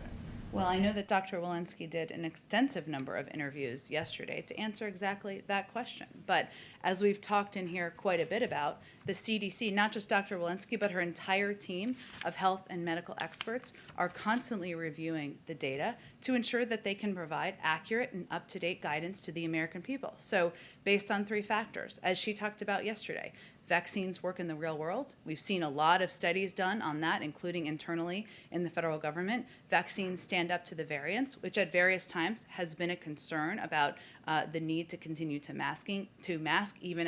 Well, I know that Dr. Walensky did an extensive number of interviews yesterday to answer exactly that question. But as we've talked in here quite a bit about, the CDC, not just Dr. Walensky, but her entire team of health and medical experts are constantly reviewing the data to ensure that they can provide accurate and up-to-date guidance to the American people. So based on 3 factors, as she talked about yesterday, vaccines work in the real world. We've seen a lot of studies done on that, including internally in the federal government. Vaccines stand up to the variants, which at various times has been a concern about the need to continue to mask even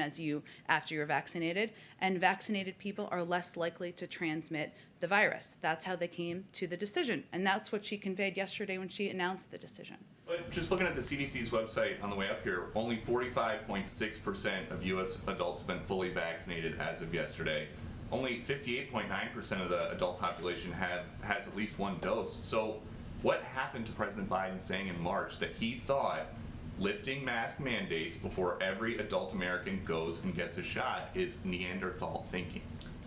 after you're vaccinated. And vaccinated people are less likely to transmit the virus. That's how they came to the decision. And that's what she conveyed yesterday when she announced the decision. But just looking at the CDC's website on the way up here, only 45.6% of U.S. adults have been fully vaccinated as of yesterday. Only 58.9% of the adult population has at least 1 dose. So what happened to President Biden saying in March that he thought lifting mask mandates before every adult American goes and gets a shot is Neanderthal thinking?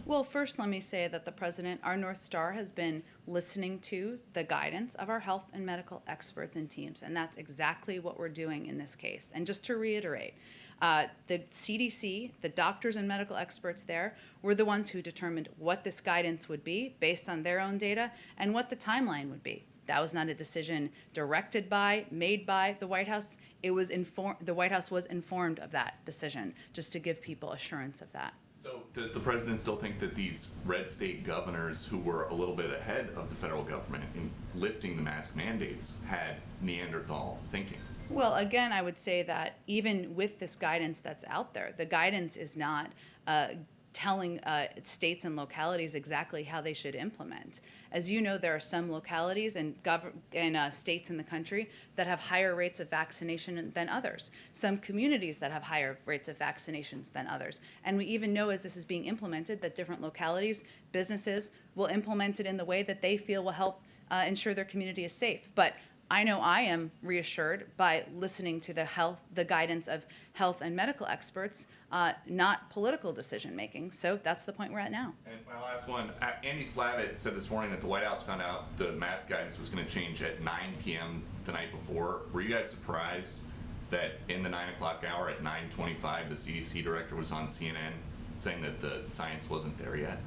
Well, first, let me say that the president, our North Star, has been listening to the guidance of our health and medical experts and teams, and that's exactly what we're doing in this case. And just to reiterate, the CDC, the doctors and medical experts there, were the ones who determined what this guidance would be based on their own data and what the timeline would be. That was not a decision made by the White House. It was the White House was informed of that decision, just to give people assurance of that. So does the president still think that these red state governors who were a little bit ahead of the federal government in lifting the mask mandates had Neanderthal thinking? Well, again, I would say that even with this guidance that's out there, the guidance is not telling states and localities exactly how they should implement. As you know, there are some localities and states in the country that have higher rates of vaccination than others, some communities that have higher rates of vaccinations than others. And we even know as this is being implemented that different localities, businesses will implement it in the way that they feel will help ensure their community is safe. But I know I am reassured by listening to the guidance of health and medical experts, not political decision making. So that's the point we're at now. And my last one, Andy Slavitt said this morning that the White House found out the mask guidance was going to change at 9 p.m. the night before. Were you guys surprised that in the 9 o'clock hour at 9:25, the CDC director was on CNN saying that the science wasn't there yet?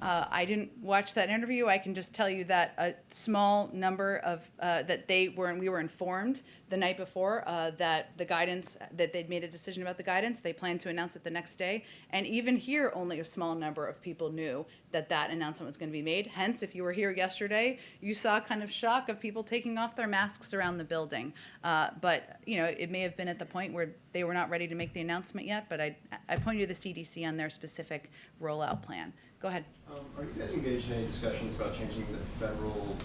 I didn't watch that interview. I can just tell you that a small number of we were informed the night before that the guidance, that they'd made a decision about the guidance. They planned to announce it the next day. And even here, only a small number of people knew that that announcement was going to be made. Hence, if you were here yesterday, you saw kind of shock of people taking off their masks around the building. But it may have been at the point where they were not ready to make the announcement yet. But I point you to the CDC on their specific rollout plan. Go ahead. Are you guys engaged in any discussions about changing the federal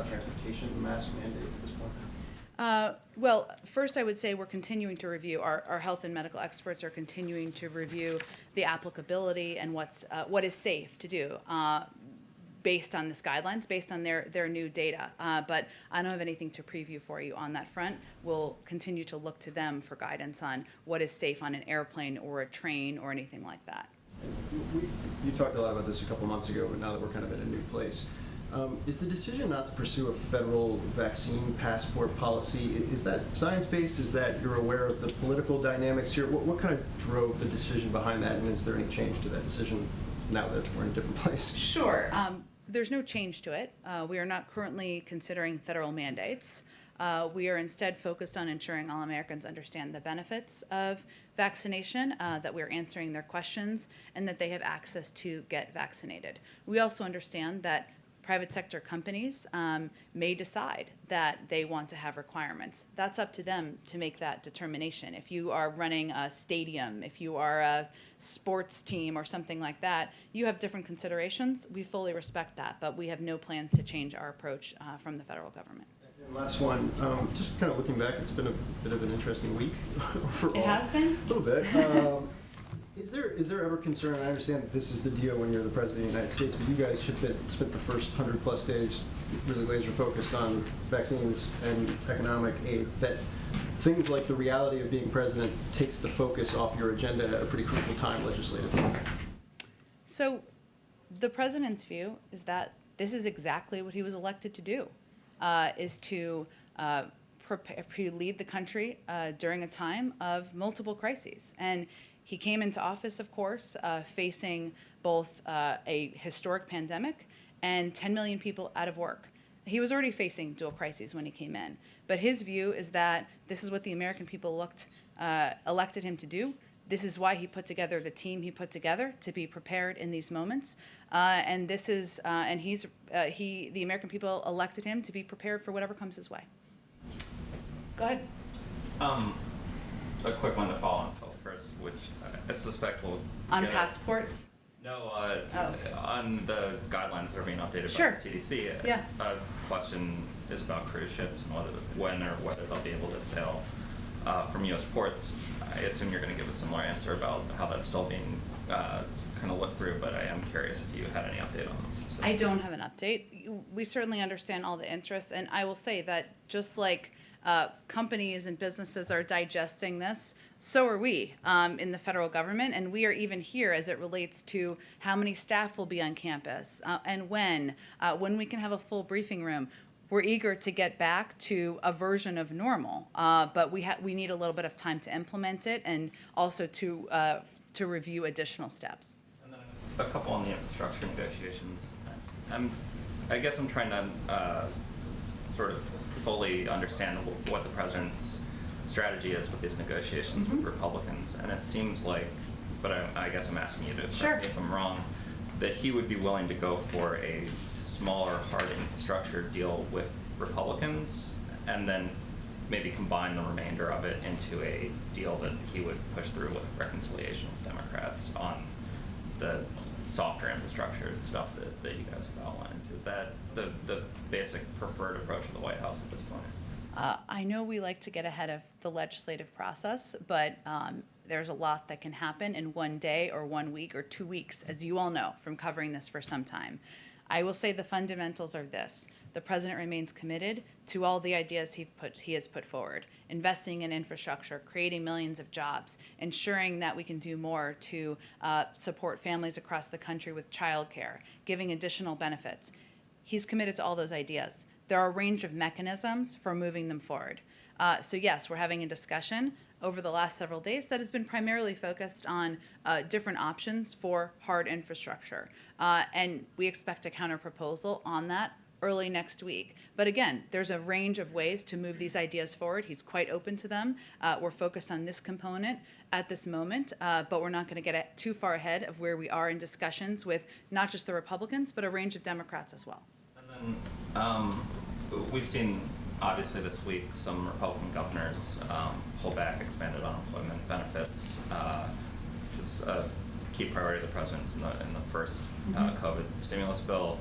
transportation mask mandate at this point? Well, first I would say we're continuing to review, our health and medical experts are continuing to review the applicability and what is safe to do based on this guidelines, based on their new data. But I don't have anything to preview for you on that front. We'll continue to look to them for guidance on what is safe on an airplane or a train or anything like that. You talked a lot about this a couple months ago, but now that we're kind of in a new place, is the decision not to pursue a federal vaccine passport policy, is that science-based? Is that you're aware of the political dynamics here? What kind of drove the decision behind that, and is there any change to that decision now that we're in a different place? Sure. There's no change to it. We are not currently considering federal mandates. We are instead focused on ensuring all Americans understand the benefits of vaccination, that we're answering their questions, and that they have access to get vaccinated. We also understand that private sector companies may decide that they want to have requirements. That's up to them to make that determination. If you are running a stadium, if you are a sports team or something like that, you have different considerations. We fully respect that, but we have no plans to change our approach from the federal government. And last one, just kind of looking back, it's been a bit of an interesting week overall. It has been? A little bit. Is there ever concern, and I understand that this is the deal when you're the President of the United States, but you guys have spent the first 100+ days really laser focused on vaccines and economic aid, that things like the reality of being president takes the focus off your agenda at a pretty crucial time legislatively? So the president's view is that this is exactly what he was elected to do, is to lead the country during a time of multiple crises. And he came into office, of course, facing both a historic pandemic and 10 million people out of work. He was already facing dual crises when he came in. But his view is that this is what the American people elected him to do. This is why he put together the team he put together to be prepared in these moments. And this is, and the American people elected him to be prepared for whatever comes his way. Go ahead. A quick one to follow on Phil first, which I suspect will On get us- passports? No, on the guidelines that are being updated Sure. by the CDC. Yeah. A question is about cruise ships and whether they'll be able to sail from U.S. ports. I assume you're going to give a similar answer about how that's still being kind of looked through, but I am curious if you had any update on them. I don't have an update. We certainly understand all the interests, and I will say that just like companies and businesses are digesting this, so are we in the federal government, and we are even here as it relates to how many staff will be on campus and when we can have a full briefing room. We're eager to get back to a version of normal, but we need a little bit of time to implement it and also to review additional steps. And then a couple on the infrastructure negotiations. I guess I'm trying to sort of fully understand what the president's strategy is with these negotiations with Republicans, and it seems like, but I guess I'm asking you to correct me if I'm wrong, that he would be willing to go for a smaller hard infrastructure deal with Republicans and then maybe combine the remainder of it into a deal that he would push through with reconciliation with Democrats on the softer infrastructure stuff that you guys have outlined. Is that the basic preferred approach of the White House at this point? I know we like to get ahead of the legislative process, but there's a lot that can happen in one day or 1 week or 2 weeks, as you all know from covering this for some time. I will say the fundamentals are this. The president remains committed to all the ideas he has put forward, investing in infrastructure, creating millions of jobs, ensuring that we can do more to support families across the country with childcare, giving additional benefits. He's committed to all those ideas. There are a range of mechanisms for moving them forward. So yes, we're having a discussion over the last several days that has been primarily focused on different options for hard infrastructure. And we expect a counter-proposal on that early next week. But again, there's a range of ways to move these ideas forward. He's quite open to them. We're focused on this component at this moment, but we're not going to get too far ahead of where we are in discussions with not just the Republicans, but a range of Democrats as well. And then we've seen, obviously this week, some Republican governors pull back expanded unemployment benefits, which is a key priority of the president's in the first COVID stimulus bill.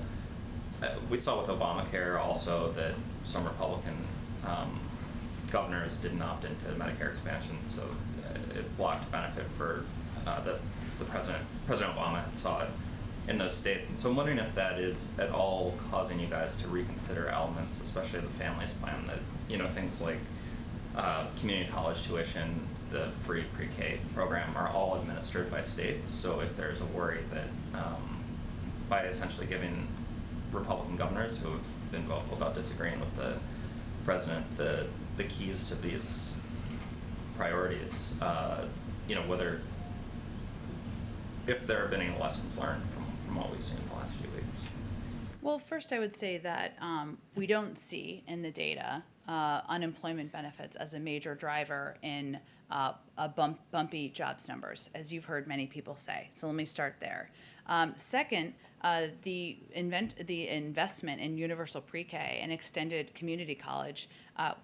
We saw with Obamacare also that some Republican governors didn't opt into Medicare expansion, so it blocked benefit for the President Obama had sought in those states. And so I'm wondering if that is at all causing you guys to reconsider elements, especially the families plan, that, you know, things like community college tuition, the free pre-K program are all administered by states. So if there's a worry that by essentially giving Republican governors who have been vocal about disagreeing with the president the keys to these priorities, you know, whether if there have been any lessons learned from what we've seen in the last few weeks. Well, first I would say that we don't see in the data unemployment benefits as a major driver in bumpy jobs numbers, as you've heard many people say. So let me start there. Second, the investment in universal pre-K and extended community college,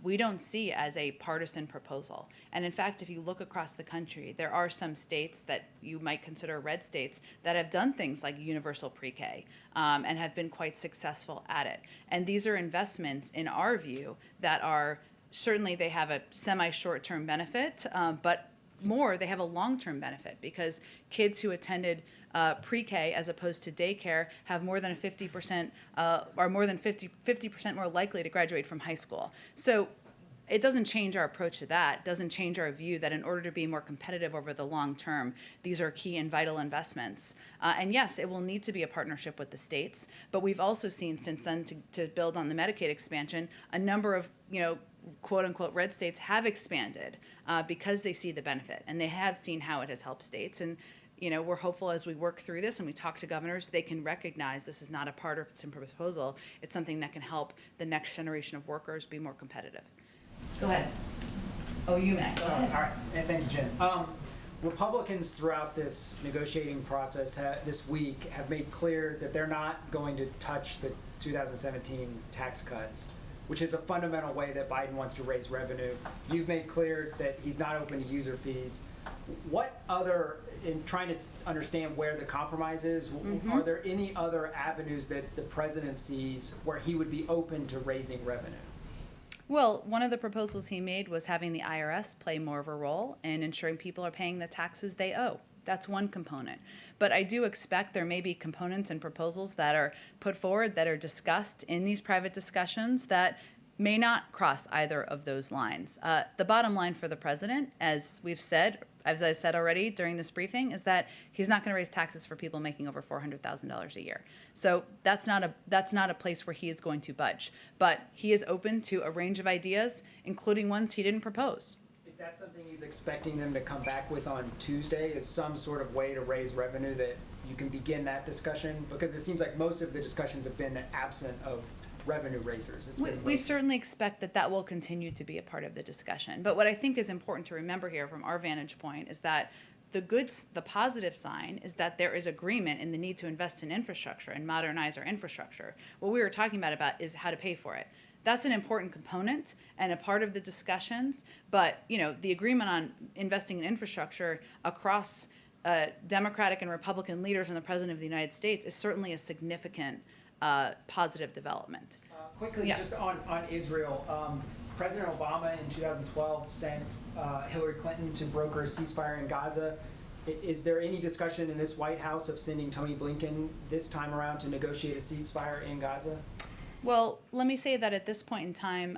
we don't see as a partisan proposal. And in fact, if you look across the country, there are some states that you might consider red states that have done things like universal pre-K and have been quite successful at it. And these are investments, in our view, that are certainly they have a semi-short-term benefit, but more, they have a long-term benefit because kids who attended pre-K as opposed to daycare have more than 50%, are more than 50% more likely to graduate from high school. So it doesn't change our approach to that. It doesn't change our view that in order to be more competitive over the long term, these are key and vital investments. And yes, it will need to be a partnership with the states, but we've also seen since then, to build on the Medicaid expansion, a number of quote unquote red states have expanded because they see the benefit and they have seen how it has helped states. And we're hopeful as we work through this and we talk to governors, they can recognize this is not a partisan proposal. It's something that can help the next generation of workers be more competitive. Go ahead. Oh, you, Matt. Go ahead. All right, and thank you, Jen. Republicans throughout this negotiating process this week have made clear that they're not going to touch the 2017 tax cuts, which is a fundamental way that Biden wants to raise revenue. You've made clear that he's not open to user fees. What other, in trying to understand where the compromise is, are there any other avenues that the president sees where he would be open to raising revenue? Well, one of the proposals he made was having the IRS play more of a role in ensuring people are paying the taxes they owe. That's one component. But I do expect there may be components and proposals that are put forward that are discussed in these private discussions that may not cross either of those lines. The bottom line for the president, as I said already during this briefing, is that he's not going to raise taxes for people making over $400,000 a year. So that's not a place where he is going to budge. But he is open to a range of ideas, including ones he didn't propose. Is that something he's expecting them to come back with on Tuesday? Is some sort of way to raise revenue that you can begin that discussion? Because it seems like most of the discussions have been absent of revenue raisers. We certainly expect that will continue to be a part of the discussion. But what I think is important to remember here from our vantage point is that the positive sign is that there is agreement in the need to invest in infrastructure and modernize our infrastructure. What we were talking about is how to pay for it. That's an important component and a part of the discussions. But the agreement on investing in infrastructure across Democratic and Republican leaders and the President of the United States is certainly a significant positive development. Quickly, just on Israel, President Obama in 2012 sent Hillary Clinton to broker a ceasefire in Gaza. Is there any discussion in this White House of sending Tony Blinken this time around to negotiate a ceasefire in Gaza? Well, let me say that at this point in time,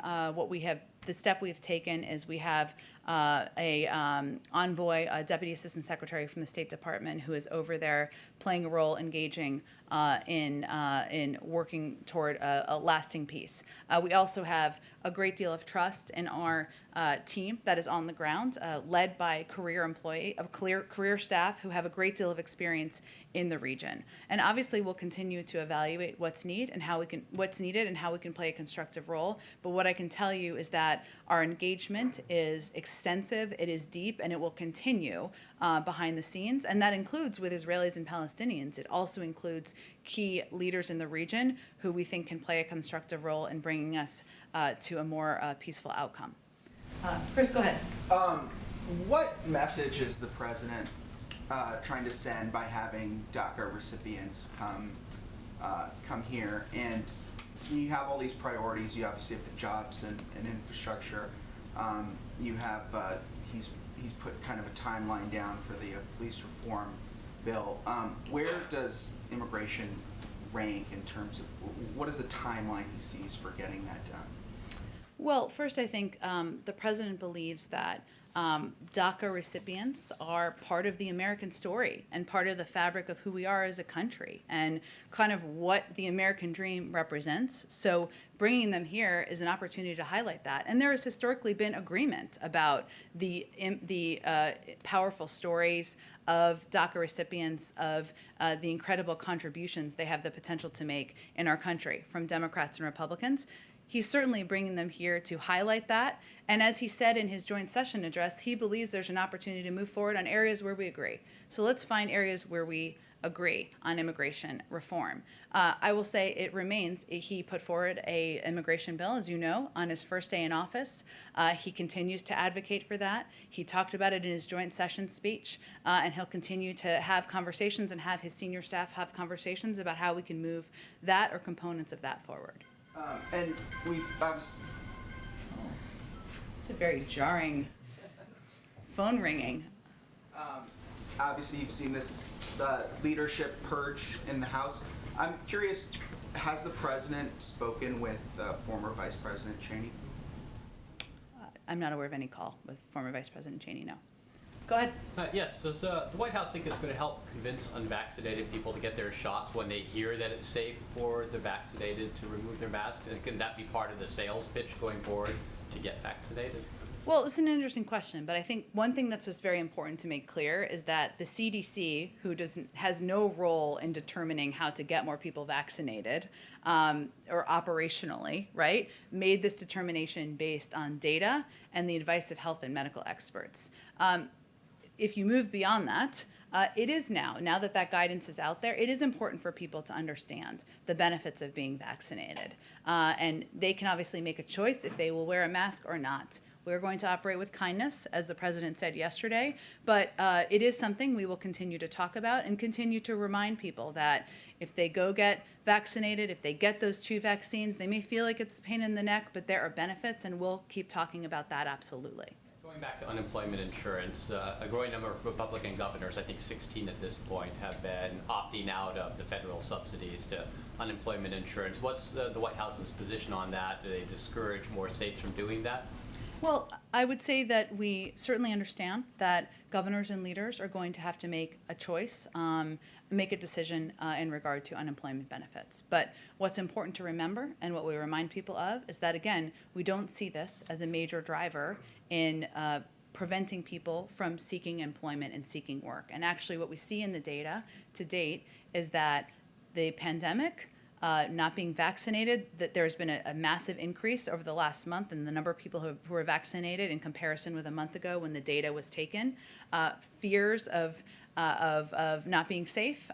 the step we've taken is we have a envoy, a deputy assistant secretary from the State Department who is over there playing a role, engaging in working toward a lasting peace. We also have a great deal of trust in our team that is on the ground, led by career staff who have a great deal of experience in the region. And obviously, we'll continue to evaluate what's needed and how we can play a constructive role. But what I can tell you is that our engagement is extensive, it is deep, and it will continue behind the scenes. And that includes with Israelis and Palestinians. It also includes key leaders in the region who we think can play a constructive role in bringing us to a more peaceful outcome. Chris, go ahead. What message is the president trying to send by having DACA recipients come here? And you have all these priorities. You obviously have the jobs and infrastructure. You have he's put kind of a timeline down for the police reform bill. Where does immigration rank in terms of what is the timeline he sees for getting that done? Well, first, I think the president believes that DACA recipients are part of the American story and part of the fabric of who we are as a country and kind of what the American dream represents. So bringing them here is an opportunity to highlight that. And there has historically been agreement about the powerful stories of DACA recipients, of the incredible contributions they have the potential to make in our country from Democrats and Republicans. He's certainly bringing them here to highlight that. And as he said in his joint session address, he believes there's an opportunity to move forward on areas where we agree. So let's find areas where we agree on immigration reform. I will say it remains, he put forward an immigration bill, as you know, on his first day in office. He continues to advocate for that. He talked about it in his joint session speech, and he'll continue to have conversations and have his senior staff have conversations about how we can move that or components of that forward. And we've it's a very jarring phone ringing. Obviously, you've seen this leadership purge in the House. I'm curious, has the president spoken with former Vice President Cheney? I'm not aware of any call with former Vice President Cheney, no. Go ahead. Yes. Does the White House think it's going to help convince unvaccinated people to get their shots when they hear that it's safe for the vaccinated to remove their masks? And can that be part of the sales pitch going forward to get vaccinated? Well, it's an interesting question, but I think one thing that's just very important to make clear is that the CDC, who has no role in determining how to get more people vaccinated, or operationally, right, made this determination based on data and the advice of health and medical experts. If you move beyond that, it is now that that guidance is out there, it is important for people to understand the benefits of being vaccinated. And they can obviously make a choice if they will wear a mask or not. We're going to operate with kindness, as the president said yesterday, but it is something we will continue to talk about and continue to remind people that if they go get vaccinated, if they get those 2 vaccines, they may feel like it's a pain in the neck, but there are benefits, and we'll keep talking about that absolutely. Going back to unemployment insurance, a growing number of Republican governors, I think 16 at this point, have been opting out of the federal subsidies to unemployment insurance. What's the White House's position on that? Do they discourage more states from doing that? Well, I would say that we certainly understand that governors and leaders are going to have to make a choice, make a decision in regard to unemployment benefits. But what's important to remember, and what we remind people of, is that, again, we don't see this as a major driver in preventing people from seeking employment and seeking work. And actually what we see in the data to date is that the pandemic, not being vaccinated, that there's been a massive increase over the last month in the number of people who are vaccinated in comparison with a month ago when the data was taken. Fears of not being safe,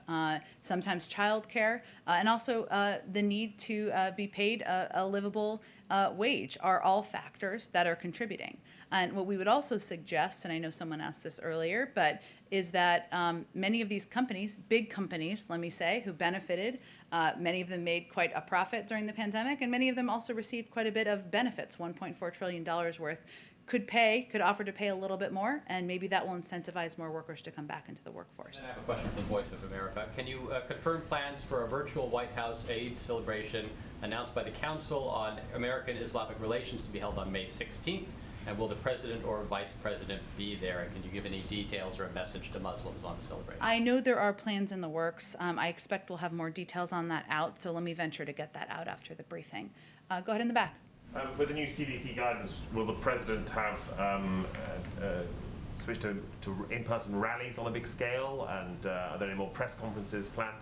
sometimes childcare, and also the need to be paid a livable wage are all factors that are contributing. And what we would also suggest, and I know someone asked this earlier, but is that many of these companies, big companies, let me say, who benefited, many of them made quite a profit during the pandemic, and many of them also received quite a bit of benefits, $1.4 trillion worth, could offer to pay a little bit more, and maybe that will incentivize more workers to come back into the workforce. And I have a question from Voice of America. Can you confirm plans for a virtual White House Eid celebration announced by the Council on American Islamic Relations to be held on May 16th? And will the president or vice president be there? And can you give any details or a message to Muslims on the celebration? I know there are plans in the works. I expect we'll have more details on that out, so let me venture to get that out after the briefing. Go ahead in the back. With the new CDC guidance, will the president have switched to in-person rallies on a big scale? And are there any more press conferences planned?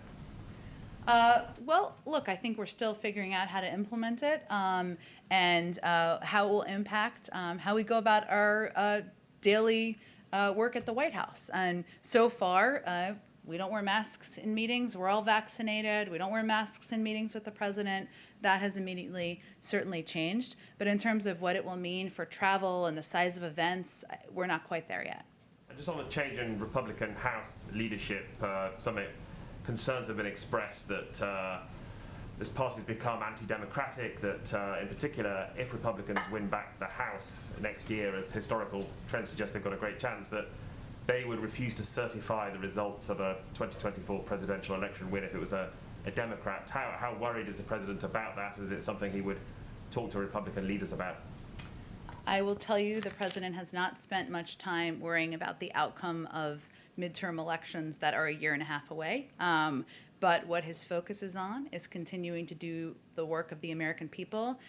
Well, look, I think we're still figuring out how to implement it and how it will impact how we go about our daily work at the White House. And so far, we don't wear masks in meetings. We're all vaccinated. We don't wear masks in meetings with the president. That has immediately certainly changed. But in terms of what it will mean for travel and the size of events, we're not quite there yet. And just on the change in Republican House leadership, some concerns have been expressed that this party's become anti-democratic, that in particular, if Republicans win back the House next year, as historical trends suggest they've got a great chance, that they would refuse to certify the results of a 2024 presidential election win if it was a Democrat. How worried is the president about that? Is it something he would talk to Republican leaders about? I will tell you the president has not spent much time worrying about the outcome of midterm elections that are a year and a half away. But what his focus is on is continuing to do the work of the American people,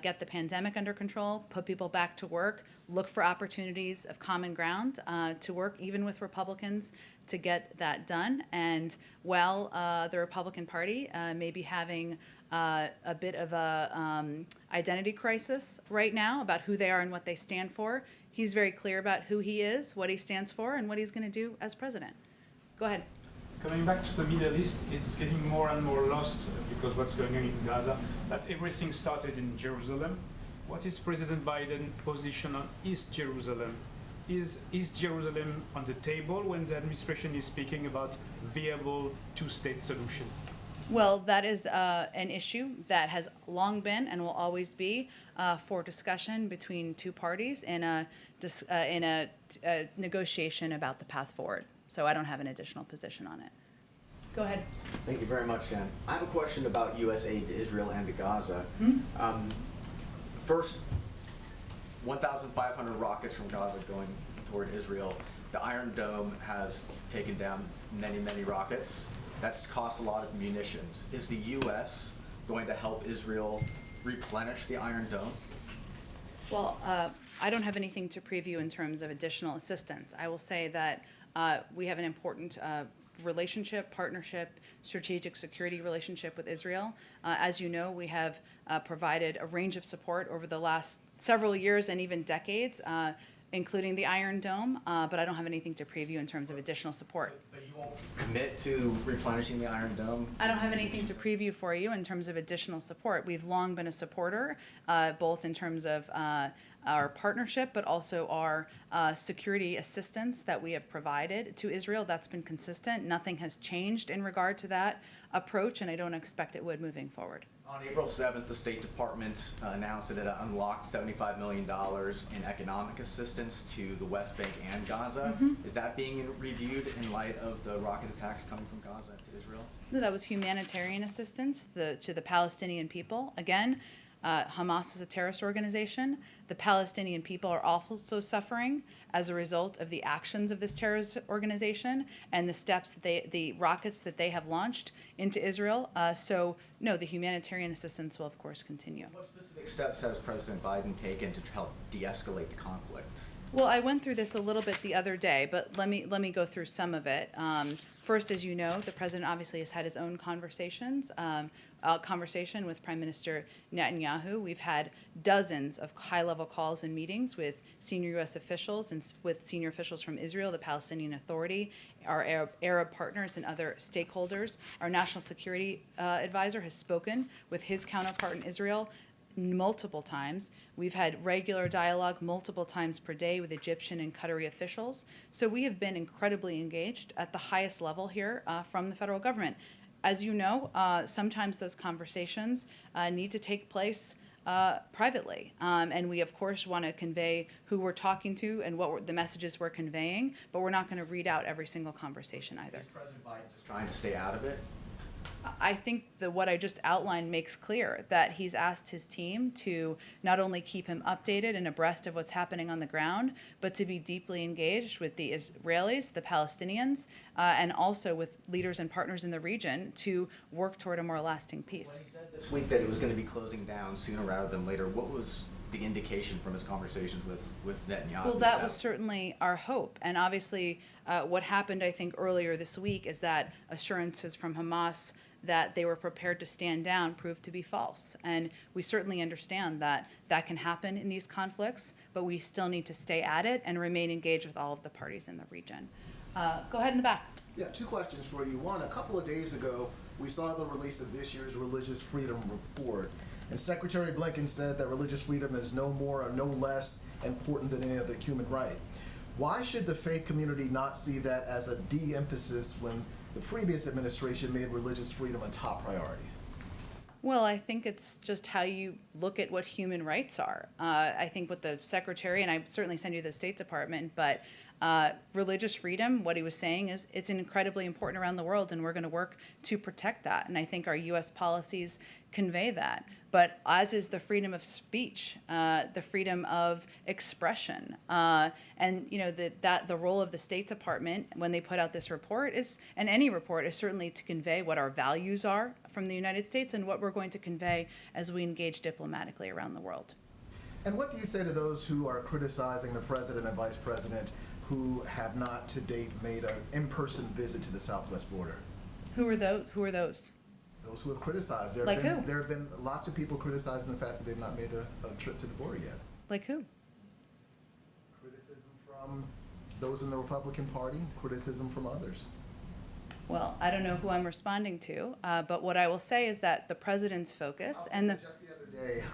get the pandemic under control, put people back to work, look for opportunities of common ground to work even with Republicans to get that done. And while the Republican Party may be having a bit of a identity crisis right now about who they are and what they stand for, he's very clear about who he is, what he stands for, and what he's going to do as president. Go ahead. Coming back to the Middle East, it's getting more and more lost because what's going on in Gaza, that everything started in Jerusalem. What is President Biden's position on East Jerusalem? Is East Jerusalem on the table when the administration is speaking about viable two-state solution? Well, that is an issue that has long been and will always be for discussion between two parties in a negotiation about the path forward. So I don't have an additional position on it. Go ahead. Thank you very much, Jen. I have a question about U.S. aid to Israel and to Gaza. First, 1,500 rockets from Gaza going toward Israel. The Iron Dome has taken down many, many rockets. That's cost a lot of munitions. Is the U.S. going to help Israel replenish the Iron Dome? Well, I don't have anything to preview in terms of additional assistance. I will say that we have an important relationship, partnership, strategic security relationship with Israel. As you know, we have provided a range of support over the last several years and even decades, including the Iron Dome, but I don't have anything to preview in terms of additional support. But you won't commit to replenishing the Iron Dome? I don't have anything to preview for you in terms of additional support. We've long been a supporter, both in terms of our partnership, but also our security assistance that we have provided to Israel. That's been consistent. Nothing has changed in regard to that approach, and I don't expect it would moving forward. On April 7th, the State Department announced that it unlocked $75 million in economic assistance to the West Bank and Gaza. Mhm. Is that being reviewed in light of the rocket attacks coming from Gaza to Israel? No, that was humanitarian assistance to the Palestinian people. Again, Hamas is a terrorist organization. The Palestinian people are also suffering as a result of the actions of this terrorist organization and the steps that the rockets that they have launched into Israel. So, no, the humanitarian assistance will, of course, continue. What specific steps has President Biden taken to help de-escalate the conflict? Well, I went through this a little bit the other day, but let me go through some of it. First, as you know, the president obviously has had his own conversations, conversation with Prime Minister Netanyahu. We've had dozens of high-level calls and meetings with senior U.S. officials and with senior officials from Israel, the Palestinian Authority, our Arab partners and other stakeholders. Our national security advisor has spoken with his counterpart in Israel multiple times. We've had regular dialogue multiple times per day with Egyptian and Qatari officials. So we have been incredibly engaged at the highest level here from the federal government. As you know, sometimes those conversations need to take place privately. And we, of course, want to convey who we're talking to and what the messages we're conveying, but we're not going to read out every single conversation either. Is President Biden just trying to stay out of it? I think that what I just outlined makes clear that he's asked his team to not only keep him updated and abreast of what's happening on the ground, but to be deeply engaged with the Israelis, the Palestinians, and also with leaders and partners in the region to work toward a more lasting peace. When he said this week that it was going to be closing down sooner rather than later, what was the indication from his conversations with Netanyahu? Well, that was certainly our hope. And obviously, what happened, I think, earlier this week is that assurances from Hamas that they were prepared to stand down proved to be false. And we certainly understand that that can happen in these conflicts, but we still need to stay at it and remain engaged with all of the parties in the region. Go ahead in the back. Yeah, two questions for you. One, a couple of days ago, we saw the release of this year's Religious Freedom Report. And Secretary Blinken said that religious freedom is no more or no less important than any other human right. Why should the faith community not see that as a de-emphasis when the previous administration made religious freedom a top priority? Well, I think it's just how you look at what human rights are. I think what the Secretary, and I certainly send you the State Department, but religious freedom, what he was saying is it's incredibly important around the world, and we're going to work to protect that. And I think our U.S. policies convey that. But as is the freedom of speech, the freedom of expression, and you know that the role of the State Department when they put out this report is, and any report, is certainly to convey what our values are from the United States and what we're going to convey as we engage diplomatically around the world. And what do you say to those who are criticizing the president and vice president who have not to date made an in-person visit to the southwest border? Who are those? Who are those? Those who have criticized. There have been lots of people criticizing the fact that they've not made a trip to the border yet. Like who? Criticism from those in the Republican Party, criticism from others. Well, I don't know who I'm responding to, but what I will say is that the president's focus and the... Just the other day,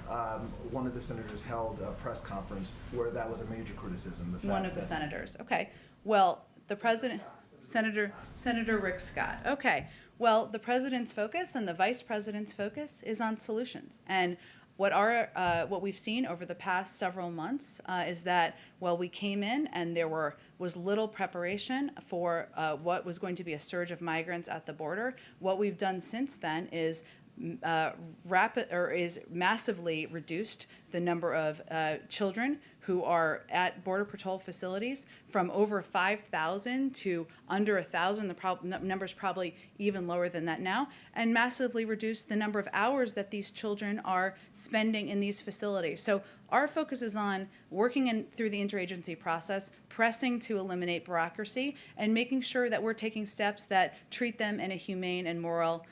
one of the senators held a press conference where that was a major criticism. The fact one of the senators. Okay. Well, the president, Senator Rick Scott. Okay. Well, the president's focus and the vice president's focus is on solutions. And what we've seen over the past several months is that while we came in and there was little preparation for what was going to be a surge of migrants at the border, what we've done since then is massively reduced the number of children who are at Border Patrol facilities from over 5,000 to under 1,000. The number's probably even lower than that now, and massively reduced the number of hours that these children are spending in these facilities. So Our focus is on working through the interagency process, pressing to eliminate bureaucracy, and making sure that we're taking steps that treat them in a humane and moral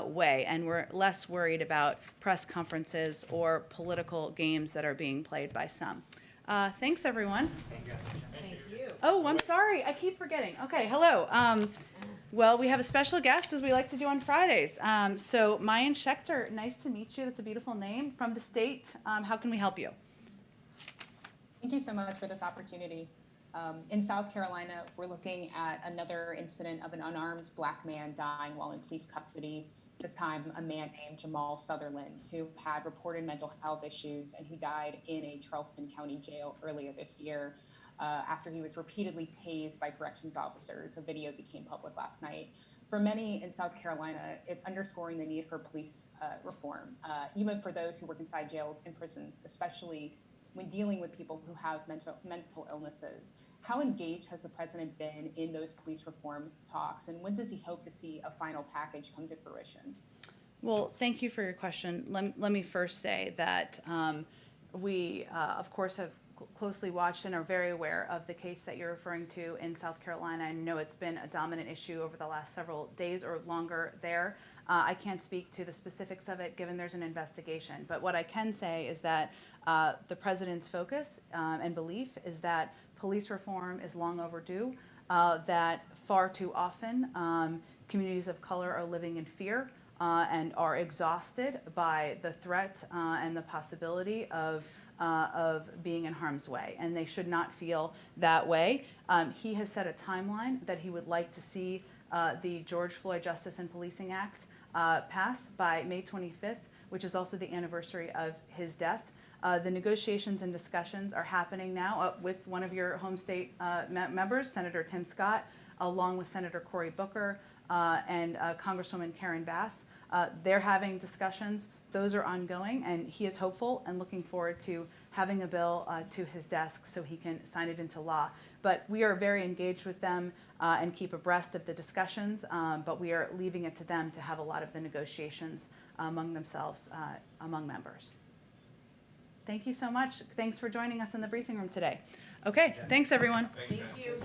way, and we're less worried about press conferences or political games that are being played by some. Thanks, everyone. Thank you. Oh, I'm sorry. I keep forgetting. Okay, hello. Well, we have a special guest, as we like to do on Fridays. So, Mayan Schechter, nice to meet you. That's a beautiful name. From the state. How can we help you? Thank you so much for this opportunity. In South Carolina, we're looking at another incident of an unarmed black man dying while in police custody. This time, a man named Jamal Sutherland, who had reported mental health issues and who died in a Charleston County jail earlier this year after he was repeatedly tased by corrections officers. A video became public last night. For many in South Carolina, it's underscoring the need for police reform, even for those who work inside jails and prisons, especially when dealing with people who have mental illnesses. How engaged has the president been in those police reform talks, and when does he hope to see a final package come to fruition? Well, thank you for your question. Let me first say that we, of course, have closely watched and are very aware of the case that you're referring to in South Carolina. I know it's been a dominant issue over the last several days or longer there. I can't speak to the specifics of it given there's an investigation, but what I can say is that the president's focus and belief is that police reform is long overdue, that far too often communities of color are living in fear and are exhausted by the threat and the possibility of being in harm's way, and they should not feel that way. He has set a timeline that he would like to see the George Floyd Justice and Policing Act pass by May 25th, which is also the anniversary of his death. The negotiations and discussions are happening now with one of your home state members, Senator Tim Scott, along with Senator Cory Booker and Congresswoman Karen Bass. They're having discussions. Those are ongoing, and he is hopeful and looking forward to having a bill to his desk so he can sign it into law. But we are very engaged with them and keep abreast of the discussions, but we are leaving it to them to have a lot of the negotiations among themselves, among members. Thank you so much. Thanks for joining us in the briefing room today. Okay, thanks everyone. Thank you.